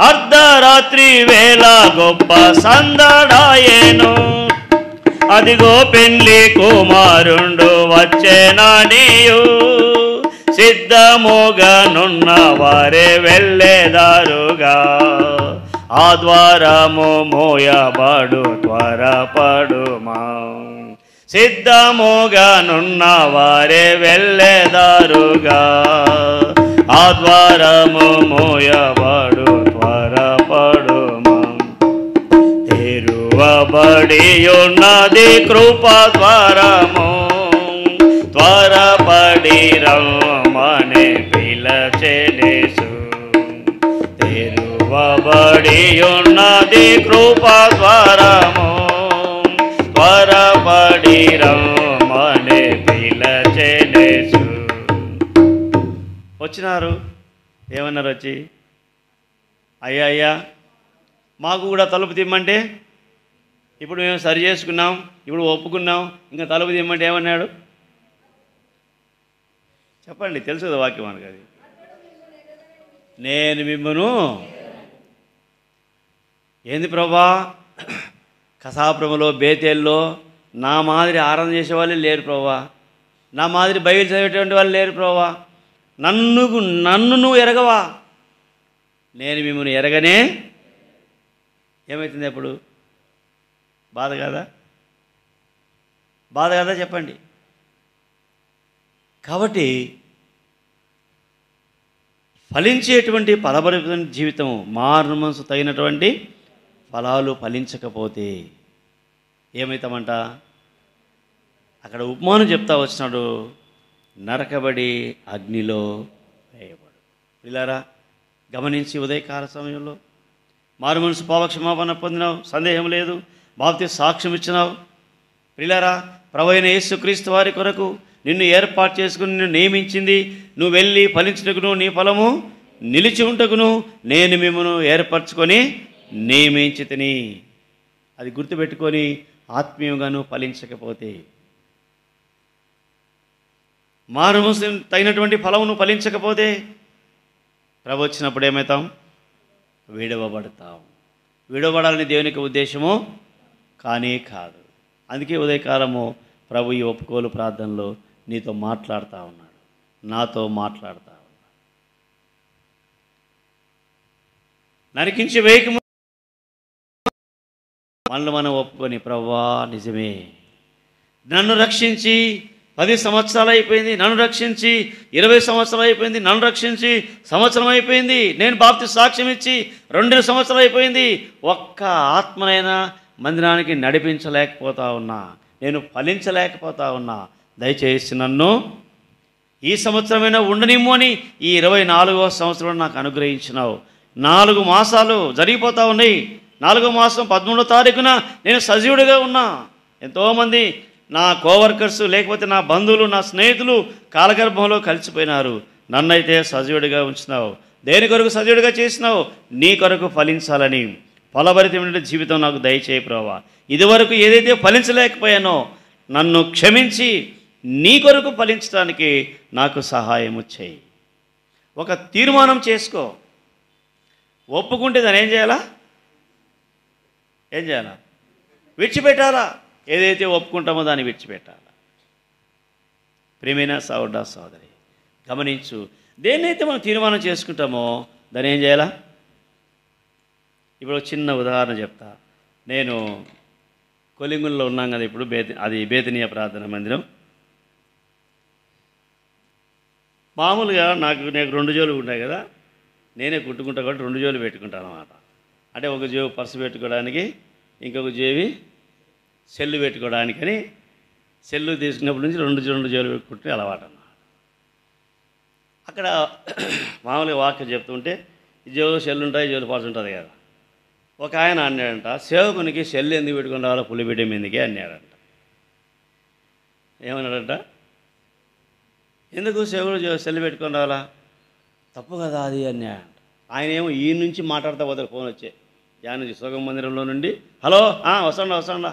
A: అర్ధరాత్రి వేళ గొప్ప సందడాయేను, అదిగో పెళ్లి కుమారుండు వచ్చేనాడియో. సిద్ధముగానున్న వారే వెళ్ళేదారుగా, ఆ ద్వారము మోయబడు త్వరపడుమా. సిద్ధముగానున్న వారే వెళ్ళేదారుగా, ఆ ద్వారము మోయబడు త్వరపడుమా. తెరువబడి ఉన్నది కృపా ద్వారము, త్వరపడి రమ్మని పిలచెనేసు. తెరువబడి ఉన్నది కృపా ద్వారము, త్వరపడి రమ్మని పిలచెనేసు. వచ్చినారు. ఏమన్నారు వచ్చి? అయ్యా అయ్యా మాకు కూడా తలుపు తిమ్మంటే, ఇప్పుడు మేము సరి చేసుకున్నాం, ఇప్పుడు ఒప్పుకున్నాం, ఇంకా తలుపు తిమ్మంటే ఏమన్నాడు చెప్పండి? తెలుసు కదా వాక్యం మనకు. అది నేను మిమ్మను ఏంది ప్రభా, కసాపురములో బేతేల్లో నా మాదిరి ఆరాధన చేసేవాళ్ళు లేరు ప్రభా, నా మాదిరి బైబిల్ చదివేటువంటి వాళ్ళు లేరు ప్రభా, నన్ను నువ్వు ఎరగవా? నేను మిమ్మల్ని ఎరగనే. ఏమవుతుంది అప్పుడు? బాధ కదా? బాధ కదా చెప్పండి. కాబట్టి ఫలించేటువంటి ఫలభరిత జీవితం, మారు మనసు తగినటువంటి ఫలాలు ఫలించకపోతే ఏమవుతామంట? అక్కడ ఉపమానం చెప్తా వచ్చినాడు, నరకబడి అగ్నిలో వేయబడు. పిల్లారా గమనించి, ఉదయకాల సమయంలో మారు మనసు పాపక్షమాపణ పొందినావు, సందేహం లేదు, బాప్తిస్మ సాక్ష్యం ఇచ్చినావు. పిల్లారా ప్రభువైన యేసుక్రీస్తు వారి కొరకు నిన్ను ఏర్పాటు చేసుకుని నిన్ను నియమించింది, నువ్వు వెళ్ళి ఫలించుటకును నీ ఫలము నిలిచి ఉంటకును నేను మిమ్మల్ని ఏర్పరచుకొని నియమించి తిని. అది గుర్తుపెట్టుకొని ఆత్మీయంగాను ఫలించకపోతే, మారుమనసు తగినటువంటి ఫలమును ఫలించకపోతే ప్రభు వచ్చినప్పుడు ఏమవుతాం? విడవబడతాం. విడవబడాలని దేవునికి ఉద్దేశము కానీ కాదు. అందుకే ఉదయకాలము ప్రభు ఈ ఒప్పుకోలు ప్రార్థనలో నీతో మాట్లాడుతూ ఉన్నాడు, నాతో మాట్లాడుతూ ఉన్నాడు. నరికించి వేయకము మనల్ని మనం ఒప్పుకొని, ప్రభువా నిజమే, నన్ను రక్షించి 10 సంవత్సరాలు అయిపోయింది, నన్ను రక్షించి 20 సంవత్సరాలు అయిపోయింది, నన్ను రక్షించి సంవత్సరం అయిపోయింది, నేను బాప్తిస్మ సాక్ష్యం ఇచ్చి 2 సంవత్సరాలు అయిపోయింది, ఒక్క ఆత్మనైనా మందిరానికి నడిపించలేకపోతా ఉన్నా, నేను ఫలించలేకపోతా ఉన్నా. దయచేసి నన్ను ఈ సంవత్సరమైనా ఉండనిమ్ము అని ఈ 24వ సంవత్సరం నాకు అనుగ్రహించినావు. 4 మాసాలు జరిగిపోతూ ఉన్నాయి. 4వ మాసం 13వ తారీఖున నేను సజీవుడిగా ఉన్నా. ఎంతోమంది నా కోవర్కర్స్, లేకపోతే నా బంధువులు, నా స్నేహితులు కాలగర్భంలో కలిసిపోయినారు. నన్నైతే సజీవుడిగా ఉంచినావు. దేని కొరకు సజీవుడిగా చేసినావు? నీ కొరకు ఫలించాలని. ఫలభరితమైన జీవితం నాకు దయచేయి ప్రభువా. ఇదివరకు ఏదైతే ఫలించలేకపోయానో నన్ను క్షమించి నీ కొరకు ఫలించడానికి నాకు సహాయం చేయి. ఒక తీర్మానం చేసుకో. ఒప్పుకుంటే దాన్ని ఏం చేయాలా? విడిచిపెట్టాలా? ఏదైతే ఒప్పుకుంటామో దాన్ని విడిచిపెట్టాలా. ప్రియమైన సోదరుడా సోదరి గమనించు, దేన్నైతే మనం తీర్మానం చేసుకుంటామో దాన్ని ఏం చేయాలా? ఇప్పుడు చిన్న ఉదాహరణ చెప్తా. నేను కొలింగుల్లో ఉన్నాం కదా ఇప్పుడు, అది బేతనీయ ప్రార్థన మందిరం. మామూలుగా నాకు 2 జోలు ఉంటాయి కదా, నేనే కుట్టుకుంటా కాబట్టి 2 జోలు పెట్టుకుంటాను అన్నమాట. అంటే ఒక జేబు పర్సు పెట్టుకోవడానికి, ఇంకొక జేబు సెల్లు పెట్టుకోవడానికని సెల్లు తీసుకున్నప్పటి నుంచి 2 జోలు పెట్టుకుంటే అలవాటు అన్నమాట. అక్కడ మామూలుగా వాక్యం చెప్తుంటే జేబులో సెల్లు ఉంటాయి, జేబులో పర్సు ఉంటుంది కదా. ఒక ఆయన అన్నాడంట, సేవకునికి సెల్లు ఎందుకు పెట్టుకుని రావాలో పులిబిడ్డ మీదకే అన్నాడంట. ఏమన్నాడంట? ఎందుకు సేవకుడు సెల్లు పెట్టుకొని రావాలా? తప్పు కదా అది అని ఆయన ఏమో ఈ నుంచి మాట్లాడుతూ పోతారు. ఫోన్ వచ్చే నుంచి సుగం మందిరంలో నుండి, హలో వస్తాడా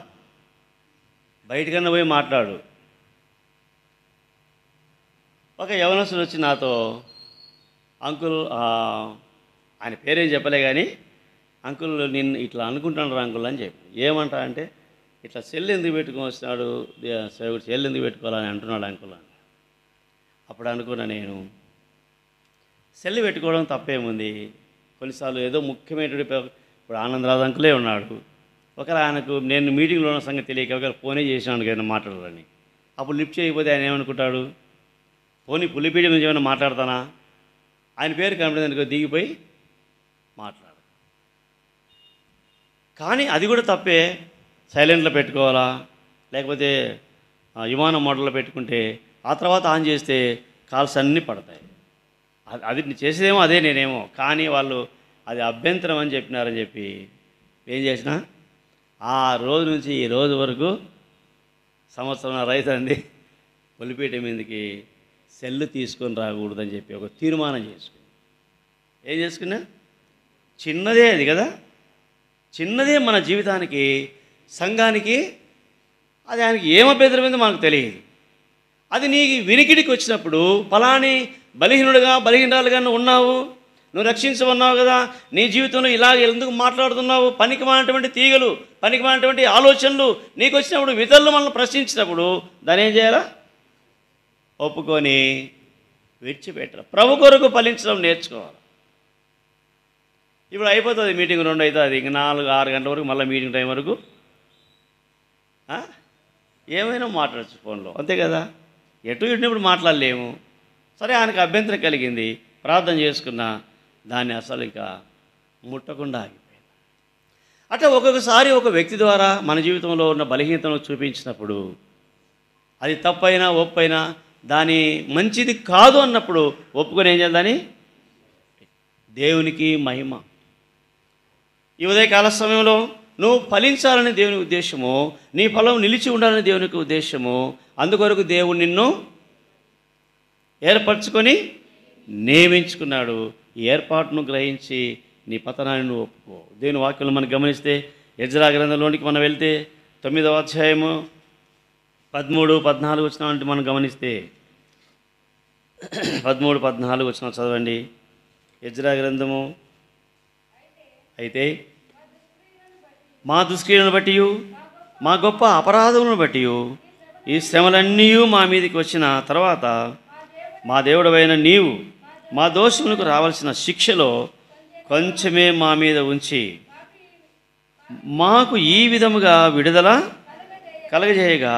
A: బయటికన్నా పోయి మాట్లాడు. ఒక యవనస్తుడు వచ్చి నాతో, అంకుల్, ఆయన పేరేం చెప్పలే కానీ, అంకుల్ నేను ఇట్లా అనుకుంటాను రా అంకుల్ అని చెప్పి. ఏమంటా అంటే, ఇట్లా సెల్ ఎందుకు పెట్టుకొని వస్తున్నాడు, సెల్ ఎందుకు పెట్టుకోవాలని అంటున్నాడు అంకుల్ అని. అప్పుడు అనుకున్నా నేను, సెల్ పెట్టుకోవడం తప్పేముంది, కొన్నిసార్లు ఏదో ముఖ్యమైనటువంటి, ఇప్పుడు ఆనందరాజు అంకులే ఉన్నాడు, ఒకవేళ ఆయనకు నేను మీటింగ్లో ఉన్న సంగతి తెలియక ఒకవేళ ఫోనే చేసినాను ఏదైనా మాట్లాడాలని, అప్పుడు లిఫ్ట్ చేయకపోతే ఆయన ఏమనుకుంటాడు, ఫోన్ పులిపీడి నుంచి ఏమైనా మాట్లాడతానా, ఆయన పేరు కనపడేందుకు దిగిపోయి మాట్లాడు. కానీ అది కూడా తప్పే. సైలెంట్లో పెట్టుకోవాలా, లేకపోతే విమానం మోడల్లో పెట్టుకుంటే ఆ తర్వాత ఆన్ చేస్తే కాల్స్ అన్నీ పడతాయి. అది చేసేదేమో అదే, నేనేమో కానీ వాళ్ళు అది అభ్యంతరం అని చెప్పినారని చెప్పి ఏం చేసినా, ఆ రోజు నుంచి ఈ రోజు వరకు సంవత్సరం రైతంది పులిపీట మీదకి సెల్లు తీసుకొని రాకూడదని చెప్పి ఒక తీర్మానం చేసుకుని, ఏం చేసుకున్నా, చిన్నదే అది కదా, చిన్నదే మన జీవితానికి, సంఘానికి, అది ఆయనకి ఏం అభ్యంతరమైందో మనకు తెలియదు. అది నీకు వినికిడికి వచ్చినప్పుడు, ఫలాని బలహీనరాలుగా నువ్వు ఉన్నావు, నువ్వు రక్షించమన్నావు కదా, నీ జీవితంలో ఇలాగ ఎందుకు మాట్లాడుతున్నావు, పనికిమాలినటువంటి తీగలు, పనికిమాలినటువంటి ఆలోచనలు నీకు వచ్చినప్పుడు, ఇతరులు మనల్ని ప్రశ్నించినప్పుడు దాన్ని ఏం చేయాలా, ఒప్పుకొని విడిచిపెట్టరు. ప్రభు కొరకు ఫలించడం నేర్చుకోవాలి. ఇప్పుడు అయిపోతుంది మీటింగ్, 2 అవుతుంది, ఇంక 4-6 గంటల వరకు మళ్ళీ మీటింగ్ టైం వరకు ఏమైనా మాట్లాడచ్చు ఫోన్లో, అంతే కదా. ఎటు ఇటునప్పుడు మాట్లాడలేము. సరే, ఆయనకు అభ్యంతరం కలిగింది, ప్రార్థన చేసుకున్నా, దాన్ని అసలు ఇంకా ముట్టకుండా ఆగిపోయింది. అట్లా ఒక్కొక్కసారి ఒక వ్యక్తి ద్వారా మన జీవితంలో ఉన్న బలహీనతను చూపించినప్పుడు, అది తప్పైనా ఒప్పైనా దాని మంచిది కాదు అన్నప్పుడు ఒప్పుకొని ఏం చేయాలని, దేవునికి మహిమ. ఈ ఉదయకాల సమయంలో నువ్వు ఫలించాలని దేవుని ఉద్దేశము, నీ ఫలం నిలిచి ఉండాలని దేవునికి ఉద్దేశము. అందుకొరకు దేవుడు నిన్ను ఏర్పరచుకొని నియమించుకున్నాడు. ఈ ఏర్పాటును గ్రహించి నీ పతనాన్ని నువ్వు ఒప్పుకో. దేవుని వాక్యంలో మనం గమనిస్తే, ఎజ్రా గ్రంథంలోనికి మనం వెళ్తే 9వ అధ్యాయము 13-14 వచనాలు మనం గమనిస్తే, 13-14 వచనాలు చదవండి. ఎజ్రా గ్రంథము, అయితే మా దుష్క్రియలను బట్టి, మా గొప్ప అపరాధములను బట్టి ఈ శ్రమలన్నీ మా మీదకి వచ్చిన తర్వాత, మా దేవుడవైన నీవు మా దోషములకు రావాల్సిన శిక్షలో కొంచెమే మా మీద ఉంచి మాకు ఈ విధముగా విడుదల కలగజేయగా,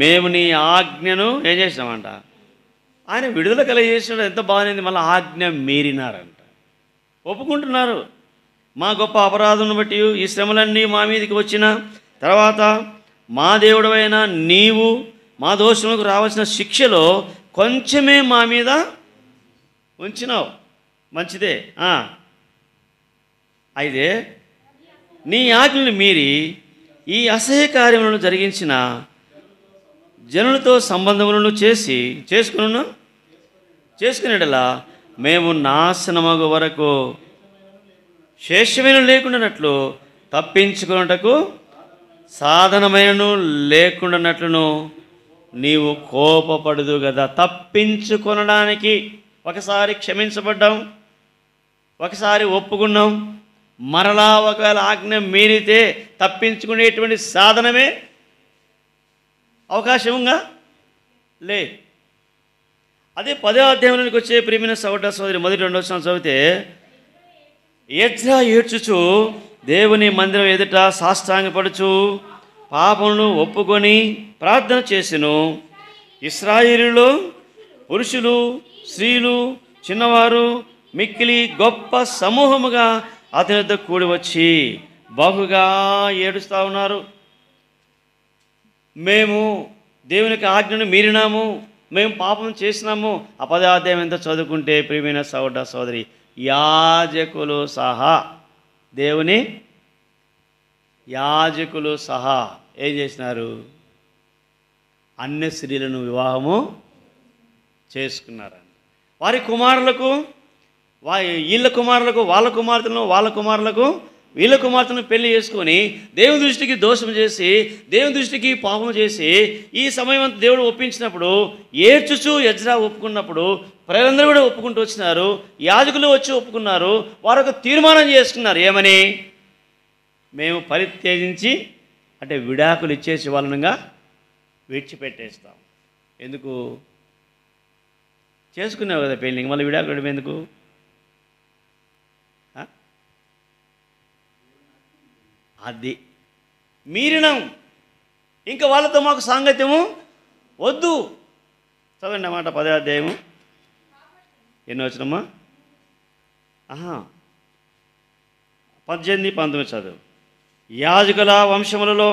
A: మేము నీ ఆజ్ఞను ఏం చేసినామంట, ఆయన విడుదల కలగజేసినాడు. ఎంత బాగుంది. మళ్ళీ ఆజ్ఞ మీరినారంట, ఒప్పుకుంటున్నారు. మా గొప్ప అపరాధమును బట్టి ఈ శ్రమలన్నీ మా మీదకి వచ్చిన తర్వాత, మా దేవుడవైన నీవు మా దోషములకు రావాల్సిన శిక్షలో కొంచెమే మా మీద ఉంచినావు. మంచిదే. అయితే నీ ఆజ్ఞలు మీరి ఈ అసహ్య కార్యములను జరిగించిన జనులతో సంబంధములను చేసుకునేలా మేము నాశనమగు వరకు శేషమైన లేకుండానట్లు, తప్పించుకున్నటకు సాధనమైనను లేకుండానట్లును నీవు కోపపడదు కదా. తప్పించుకొనడానికి ఒకసారి క్షమించబడ్డాం, ఒకసారి ఒప్పుకున్నాం, మరలా ఒకవేళ ఆజ్ఞ మీరితే తప్పించుకునేటువంటి సాధనమే అవకాశంగా లే. అదే 10వ అధ్యాయంలోనికి వచ్చే ప్రియమైన సహోదర సహోదరి, 1-2 వచనాలు చదివితే, ఎజ్రా ఏడ్చుచు దేవుని మందిరం ఎదుట సాష్టాంగపడుచు పాపమును ఒప్పుకొని ప్రార్థన చేసెను. ఇశ్రాయేలులో పురుషులు, స్త్రీలు, చిన్నవారు మిక్కిలి గొప్ప సమూహముగా అతని వద్ద కూడి వచ్చి బహుగా ఏడుస్తూ ఉన్నారు. మేము దేవునికి ఆజ్ఞను మీరినాము, మేము పాపం చేసినాము. ఆ 10వ అధ్యాయం ఎంత చదువుకుంటే ప్రియమైన సహోదర సహోదరి, యాజకులు సహా, దేవుని యాజకులు సహా ఏం చేసినారు, అన్య స్త్రీలను వివాహము చేసుకున్నారండి. వారి కుమారులకు వీళ్ళ కుమారులకు వాళ్ళ కుమార్తెలను, వాళ్ళ కుమారులకు వీళ్ళ కుమార్తెను పెళ్లి చేసుకొని దేవుని దృష్టికి దోషం చేసి, దేవుని దృష్టికి పాపం చేసి, ఈ సమయం అంతా దేవుడు ఒప్పించినప్పుడు ఏడ్చుచు ఎజ్రా ఒప్పుకున్నప్పుడు ప్రజలందరూ కూడా ఒప్పుకుంటూ వచ్చినారు. యాజకులు వచ్చి ఒప్పుకున్నారు. వారు ఒక తీర్మానం చేసుకున్నారు. ఏమని? మేము పరిత్యజించి, అంటే విడాకులు ఇచ్చేసి వాళ్ళనుగా విడిచిపెట్టేస్తాం. ఎందుకు? చేసుకున్నావు కదా పెళ్ళికి, మళ్ళీ విడాకులు ఎందుకు? అది మీరినాం, ఇంకా వాళ్ళతో మాకు సాంగత్యము వద్దు. చదవండి అన్నమాట 10వ అధ్యాయము. ఎన్నో వచ్చినమ్మా? 18, 19 చదువు. యాజకుల వంశములలో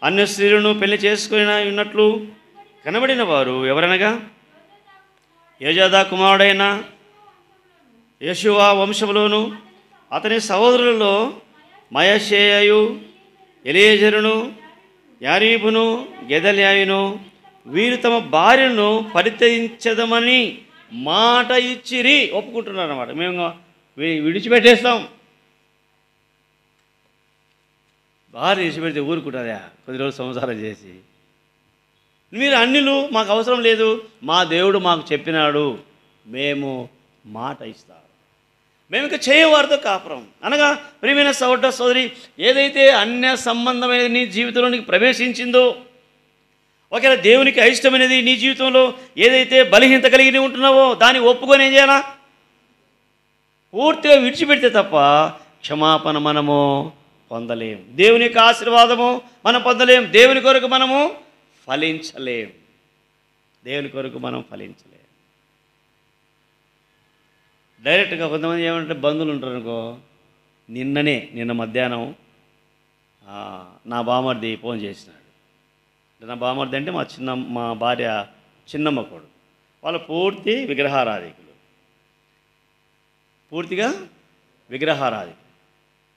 A: అన్య స్త్రీలను పెళ్లి చేసుకుని ఉన్నట్లు కనబడిన వారు ఎవరనగా, యోజాదా కుమారుడైన యెషూవ వంశములోను అతని సహోదరులలో మయషేయు, ఎలియేజరును, యారీబును, గెదల్యాయును వీరు తమ భార్యను పరిత్యజించదమని మాట ఇచ్చిరి. ఒప్పుకుంటున్నారు అన్నమాట. మేము విడిచిపెట్టేస్తాం. భార్య విడిచిపెడితే ఊరుకుంటుందా? కొద్ది రోజులు సంసారం చేసి, మీరు అన్యులు, మాకు అవసరం లేదు, మా దేవుడు మాకు చెప్పినాడు, మేము మాట ఇస్తాం, మేము ఇక చేయవారితో కాపురం. అనగా ప్రియమైన సహోదర సోదరి, ఏదైతే అన్య సంబంధమైన నీ జీవితంలోనికి ప్రవేశించిందో, ఒకవేళ దేవునికి అయిష్టమైనది నీ జీవితంలో ఏదైతే బలహీనత కలిగి ఉంటున్నావో దాన్ని ఒప్పుకొని ఏం చేయాలా? పూర్తిగా విడిచిపెడితే తప్ప క్షమాపణ మనము పొందలేం. దేవుని యొక్క ఆశీర్వాదము మనం పొందలేం. దేవుని కొరకు మనము ఫలించలేం. దేవుని కొరకు మనం ఫలించలేం. డైరెక్ట్గా కొంతమంది ఏమంటే బంధువులు ఉంటారు అనుకో, నిన్న మధ్యాహ్నం నా బామర్ది ఫోన్ చేసినాడు. నా బామర్ది అంటే మా భార్య చిన్నమ్మ కొడుకు. వాళ్ళు పూర్తిగా విగ్రహారాధికులు.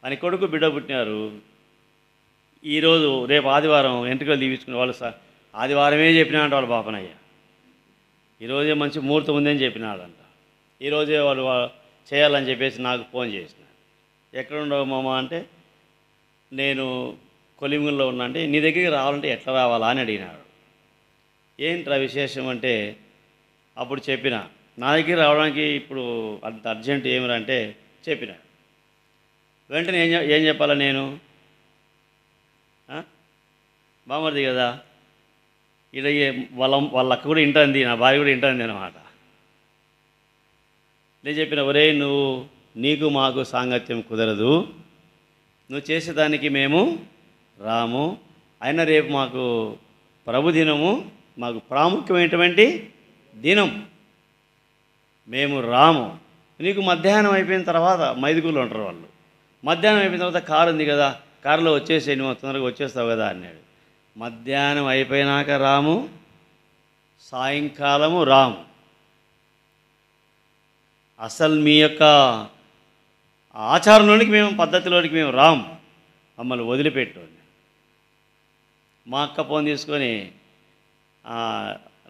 A: అని కొడుకు బిడ్డ పుట్టినారు. ఈరోజు రేపు ఆదివారం ఎంట్రుకలు తీపించుకునే వాళ్ళు ఆదివారమే చెప్పినాడంట వాళ్ళ పాపనయ్య. ఈరోజే మంచి ముహూర్తం ఉందని చెప్పినాడంట. ఈరోజే వాళ్ళు చేయాలని చెప్పేసి నాకు ఫోన్ చేసినాడు. ఎక్కడుండవు మామ అంటే, నేను కొలిమిగుల్లో ఉన్నా. అంటే నీ దగ్గరికి రావాలంటే ఎట్లా రావాలా అని అడిగినాడు. ఏంట్రా విశేషం అంటే, అప్పుడు చెప్పిన నా దగ్గర రావడానికి ఇప్పుడు అంత అర్జెంట్ ఏమిరా అంటే చెప్పినాడు. వెంటనే ఏం చెప్పాలా నేను? బామర్ది కదా, ఇలా వాళ్ళ అక్క కూడా వింటుంది, నా భార్య కూడా వింటుంది అన్నమాట. నేను చెప్పిన, ఒరే నీకు మాకు సాంగత్యం కుదరదు, నువ్వు చేసేదానికి మేము రాము. అయినా రేపు మాకు ప్రభు దినము, మాకు ప్రాముఖ్యమైనటువంటి దినం, మేము రాము. నీకు మధ్యాహ్నం అయిపోయిన తర్వాత, మైదుగుళ్ళు ఉంటారు వాళ్ళు, మధ్యాహ్నం అయిపోయిన తర్వాత కారు ఉంది కదా, కారులో వచ్చేసి నువ్వు తొందరగా వచ్చేస్తావు కదా అన్నాడు. మధ్యాహ్నం అయిపోయినాక రాము, సాయంకాలము రాము. అసలు మీ యొక్క ఆచారంలోనికి మేము, పద్ధతిలోనికి మేము రాము, మమ్మల్ని వదిలిపెట్టు. మా అక్క ఫోన్ తీసుకొని,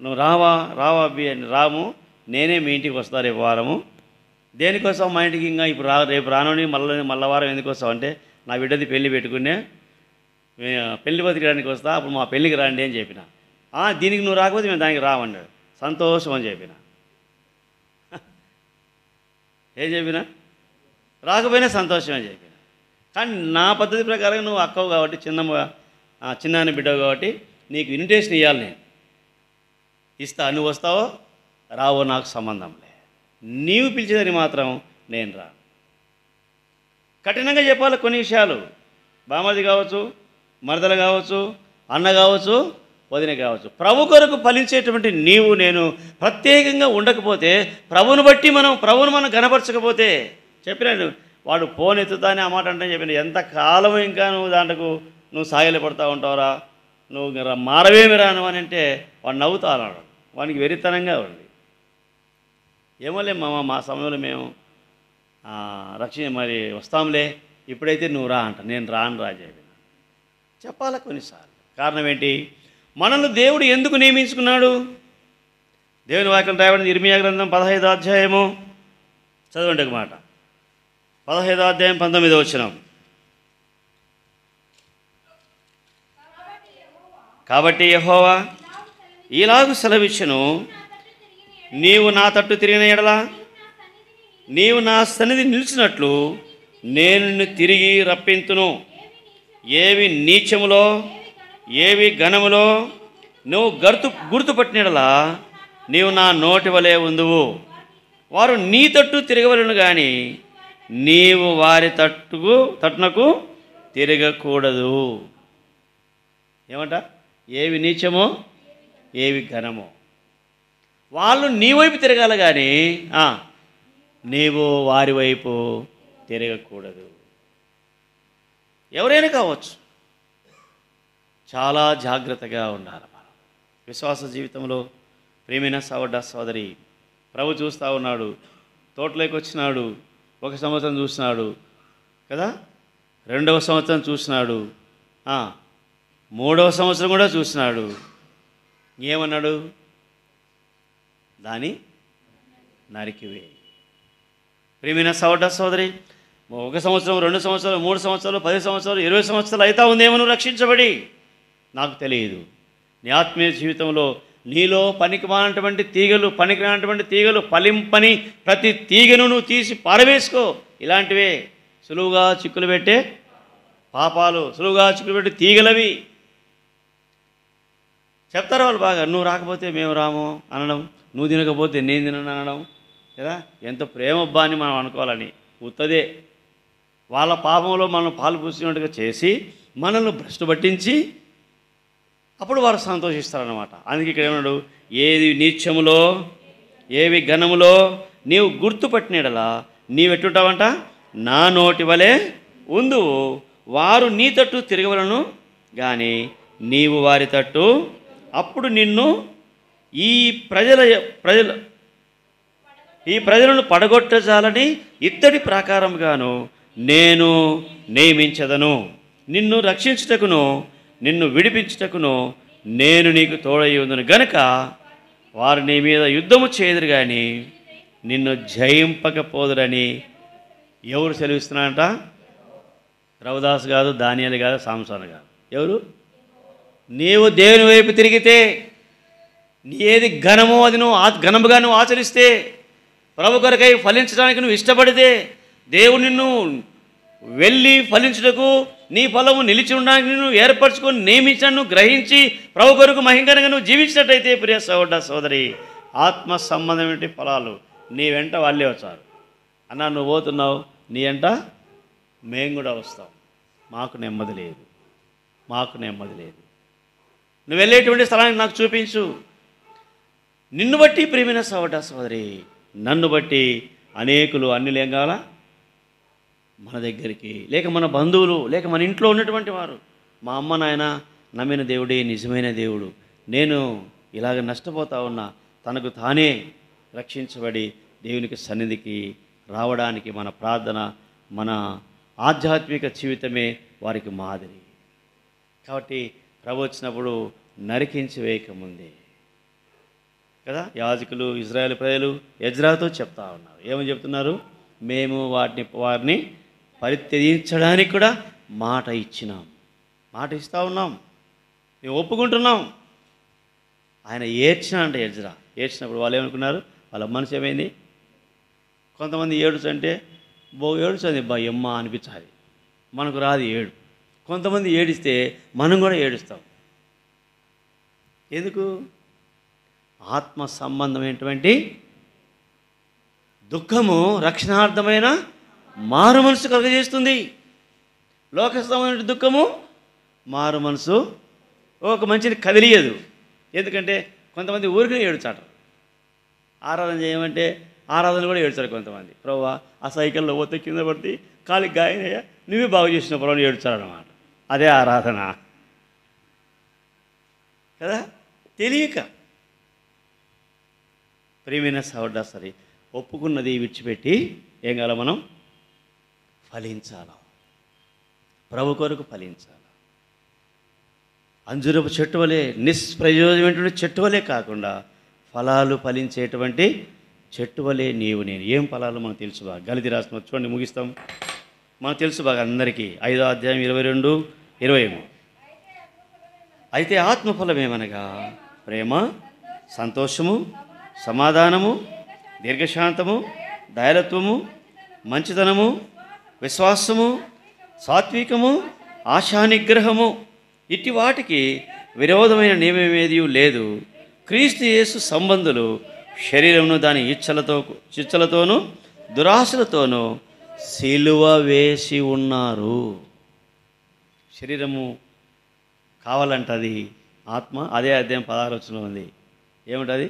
A: నువ్వు రావా అబ్బి అని, రాము, నేనే మీ ఇంటికి వస్తా రేపు వారము. దేనికోసం మా ఇంటికి? ఇంకా ఇప్పుడు రేపు రానుని మళ్ళీ వారం ఎందుకు వస్తావు అంటే, నా బిడ్డది పెళ్ళి పెట్టుకునే పెళ్లి బతికడానికి వస్తా, అప్పుడు మా పెళ్ళికి రండి అని చెప్పిన. దీనికి నువ్వు రాకపోతే మేము దానికి రామన్నాడు. సంతోషం అని చెప్పిన. ఏం చెప్పినా? రాకపోయినా సంతోషం అని చెప్పిన. కానీ నా పద్ధతి ప్రకారం నువ్వు అక్కవు కాబట్టి, చిన్నాన్న బిడ్డవు కాబట్టి నీకు ఇన్విటేషన్ ఇవ్వాలి. నేను ఇస్తా, నువ్వు వస్తావో రావో నాకు సంబంధం లే, నీవు పిలిచేదని మాత్రం నేను రా. కఠినంగా చెప్పాలి కొన్ని విషయాలు. బామర్ది కావచ్చు, మరదలు కావచ్చు, అన్న కావచ్చు, వదిన కావచ్చు. ప్రభు కొరకు ఫలించేటువంటి నీవు నేను ప్రత్యేకంగా ఉండకపోతే, ప్రభువును బట్టి ప్రభువును మనం కనపరచకపోతే, చెప్పినాడు వాడు ఫోన్ ఎత్తుతానే ఆ మాట అంటే చెప్పిన, ఎంతకాలం ఇంకా నువ్వు దాంట్లో నువ్వు సాగిలపడతా ఉంటావురా, నువ్వు మారవేమి రాను అని అంటే వాడు నవ్వుతా అన్నాడు. వానికి వెరితనంగా ఉంది. ఏమోలే మా సమయంలో మేము మరి వస్తాంలే, ఇప్పుడైతే నువ్వు రా అంట. నేను రాను రా చెప్పాలా కొన్నిసార్లు. కారణం ఏంటి? మనల్ని దేవుడు ఎందుకు నియమించుకున్నాడు? దేవుని వాక్యం రాయబడింది ఇర్మియా గ్రంథం 15వ అధ్యాయము చదవండి ఒక మాట. 15వ అధ్యాయం 19వ వచనం. కాబట్టి యెహోవా ఇలాగు సెలవిచ్చెను, నీవు నా తట్టు తిరిగిన ఎడల నీవు నా సన్నిధి నిలిచినట్లు నేను నిన్ను తిరిగి రప్పింతును. ఏవి నీచములో ఏవి ఘనములో నువ్వు గుర్తుపట్టిన ఎడల నీవు నా నోటి వలె ఉందువు. వారు నీ తట్టు తిరగవలను కానీ నీవు వారి తట్టునకు తిరగకూడదు. ఏమంట? ఏవి నీచమో ఏవి ఘనమో వాళ్ళు నీ వైపు తిరగాలి కానీ నీవు వారి వైపు తిరగకూడదు. ఎవరైనా కావచ్చు, చాలా జాగ్రత్తగా ఉండాలి మనం విశ్వాస జీవితంలో. ప్రియమైన సోదరి, ప్రభు చూస్తూ ఉన్నాడు. తోటలోకి వచ్చినాడు, 1 సంవత్సరం చూసినాడు కదా, 2వ సంవత్సరం చూసినాడు, 3వ సంవత్సరం కూడా చూసినాడు. ఏమన్నాడు? దాన్ని నరికివే. ప్రియమైన సోదరి, 1 సంవత్సరం, 2 సంవత్సరాలు, 3 సంవత్సరాలు, 10 సంవత్సరాలు, 20 సంవత్సరాలు అవుతా ఉందేమో నువ్వు రక్షించబడి. నాకు తెలియదు. నీ ఆత్మీయ జీవితంలో నీలో పనికిరానటువంటి తీగలు ఫలింపని ప్రతి తీగను నువ్వు తీసి పారవేసుకో. ఇలాంటివే సులువుగా చిక్కులు పెట్టే పాపాలు, సులువుగా చిక్కులు పెట్టే తీగలవి. చెప్తారు వాళ్ళు బాగా, నువ్వు రాకపోతే మేము రాము అనడం, నువ్వు తినకపోతే నేను తినను అనడం కదా. ఎంత ప్రేమబ్బా అని మనం అనుకోవాలని ఉత్తదే. వాళ్ళ పాపంలో మనం పాలు పూసినట్టుగా చేసి మనల్ని భ్రష్టు పట్టించి అప్పుడు వారు సంతోషిస్తారన్నమాట. అందుకే ఇక్కడ ఏమన్నాడు? ఏది నీచములో ఏవి ఘనములో నీవు గుర్తుపట్టినలా నీవెట్టుంటావంట, నా నోటి వలె ఉందువు. వారు నీ తట్టు తిరగవలను కానీ నీవు వారి తట్టు. అప్పుడు నిన్ను ఈ ప్రజలను పడగొట్టజాలని ఇత్తడి ప్రాకారంగాను నేను నియమించదను. నిన్ను రక్షించుటకును నిన్ను విడిపించుటకును నేను నీకు తోడై ఉందును గనుక వారు నీ మీద యుద్ధము చేయదురు కానీ నిన్ను జయింపకపోదురని ఎవరు సెలవిస్తున్నారంట? రవిదాస్ కాదు, దానియేలు కాదు, సాంసోను కాదు. ఎవరు? నీవు దేవుని వైపు తిరిగితే, ఏది ఘనమో అది నువ్వు ఘనముగా నువ్వు ఆచరిస్తే, ప్రభు కొరకై ఫలించడానికి నువ్వు ఇష్టపడితే, దేవుడు నిన్ను వెళ్ళి ఫలించుటకు నీ ఫలము నిలిచి ఉండడానికి నువ్వు ఏర్పరచుకొని నియమించను గ్రహించి ప్రభు కొరకు మహింకరంగా నువ్వు జీవించినట్టయితే, ప్రియ సోదరి, ఆత్మ సంబంధమైన ఫలాలు నీ వెంట వాళ్ళే వచ్చారు. అన్నా నువ్వు పోతున్నావు, నీ వెంట మేము కూడా వస్తాం. మాకు నెమ్మది లేదు. నువ్వు వెళ్ళేటువంటి స్థలానికి నాకు చూపించు. నిన్ను బట్టి ప్రియమైన సోదరి, నన్ను బట్టి అనేకులు అన్యులు ఏం కావాలా? మన దగ్గరికి, లేక మన బంధువులు, లేక మన ఇంట్లో ఉన్నటువంటి వారు, మా అమ్మ నాయన నమ్మిన దేవుడే నిజమైన దేవుడు, నేను ఇలాగ నష్టపోతా ఉన్నా, తనకు తానే రక్షించబడి దేవునికి సన్నిధికి రావడానికి మన ప్రార్థన, మన ఆధ్యాత్మిక జీవితమే వారికి మాదిరి. కాబట్టి ప్రభు వచ్చినప్పుడు నరికించి వేయకముందే కదా యాజకులు, ఇజ్రాయేల్ ప్రజలు ఎజ్రాతో చెప్తా ఉన్నారు. ఏమని చెప్తున్నారు? మేము వారిని పరిత్యజించడానికి కూడా మాట ఇస్తూ ఉన్నాం, మేము ఒప్పుకుంటున్నాం. ఆయన ఏడ్చినాడంటే ఎజ్రా. ఏడ్చినప్పుడు వాళ్ళు ఏమనుకున్నారు? వాళ్ళ మనసు ఏమైంది? కొంతమంది ఏడుచంటే ఏడుచండి ఎమ్మ అనిపించాలి, మనకు రాదు ఏడు. కొంతమంది ఏడిస్తే మనం కూడా ఏడుస్తాం. ఎందుకు? ఆత్మ సంబంధమైనటువంటి దుఃఖము రక్షణార్థమైన మారు మనసు కలుగజేస్తుంది. లోక సంబంధమైన దుఃఖము మారు మనసు ఒక మంచిని కదిలియదు. ఎందుకంటే కొంతమంది ఊరికనే ఏడుచాటరు. ఆరాధన చేయమంటే ఆరాధన కూడా ఏడుచారు కొంతమంది. ప్రభువా ఆ సైకిల్లో పోతే కింద పడితే కాలికి గాయనయ్యా, నువ్వే బాగు చేసిన ప్రభు ఏడుచారన్నమాట. అదే ఆరాధన కదా. తెలియక ప్రియమైన సహోదరి, ఒప్పుకున్నది విడిచిపెట్టి ఏం కావాలో మనం ఫలించాలి. ప్రభు కొరకు ఫలించాలి. అంజురపు చెట్టు వలె, నిష్ప్రయోజనమైనటువంటి చెట్టు వలె కాకుండా ఫలాలు ఫలించేటువంటి చెట్టు వలె నీవు నేను. ఏం ఫలాలు మనకు తెలుసు బాగా. గలితి రాసిన చూడండి, ముగిస్తాం. మనకు తెలుసు బాగా అందరికీ. 5వ అధ్యాయం 22, 21. అయితే ఆత్మఫలం ఏమనగా ప్రేమ, సంతోషము, సమాధానము, దీర్ఘశాంతము, దయాళత్వము, మంచితనము, విశ్వాసము, సాత్వికము, ఆశానిగ్రహము. ఇట్టి వాటికి విరోధమైన నియమమేదీ లేదు. క్రీస్తు యేసు సంబంధులు శరీరమును దాని ఇచ్చలతోనూ దురాశలతోనూ సిలువ వేసి ఉన్నారు. శరీరము కావాలంటది ఆత్మ. అదే అధ్యాయం 16 ఉంది. ఏమిటది?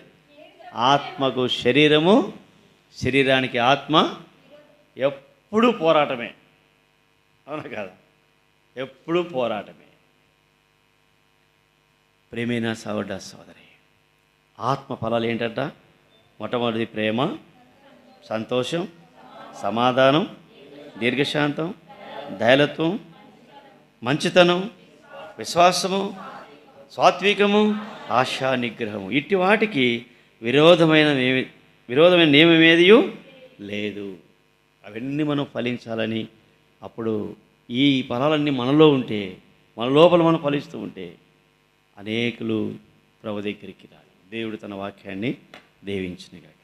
A: ఆత్మకు శరీరము, శరీరానికి ఆత్మ ఎప్పుడూ పోరాటమే. అవునా కదా? ఎప్పుడూ పోరాటమే. ప్రేమైన సోదర సోదరి, ఆత్మ ఫలాలు ఏంటంట? మొట్టమొదటి ప్రేమ, సంతోషం, సమాధానం, దీర్ఘశాంతం, దయాళత్వం, మంచితనం, విశ్వాసము, సాత్వికము, ఆశా నిగ్రహము. ఇట్టి వాటికి విరోధమైన నియమమేదీ లేదు. అవన్నీ మనం ఫలించాలని, అప్పుడు ఈ ఫలాలన్నీ మనలో ఉంటే, మన లోపల మనం ఫలిస్తూ ఉంటే అనేకులు ప్రభు దగ్గరికి రాలి దేవుడు తన వాక్యాన్ని దీవించునుగాక.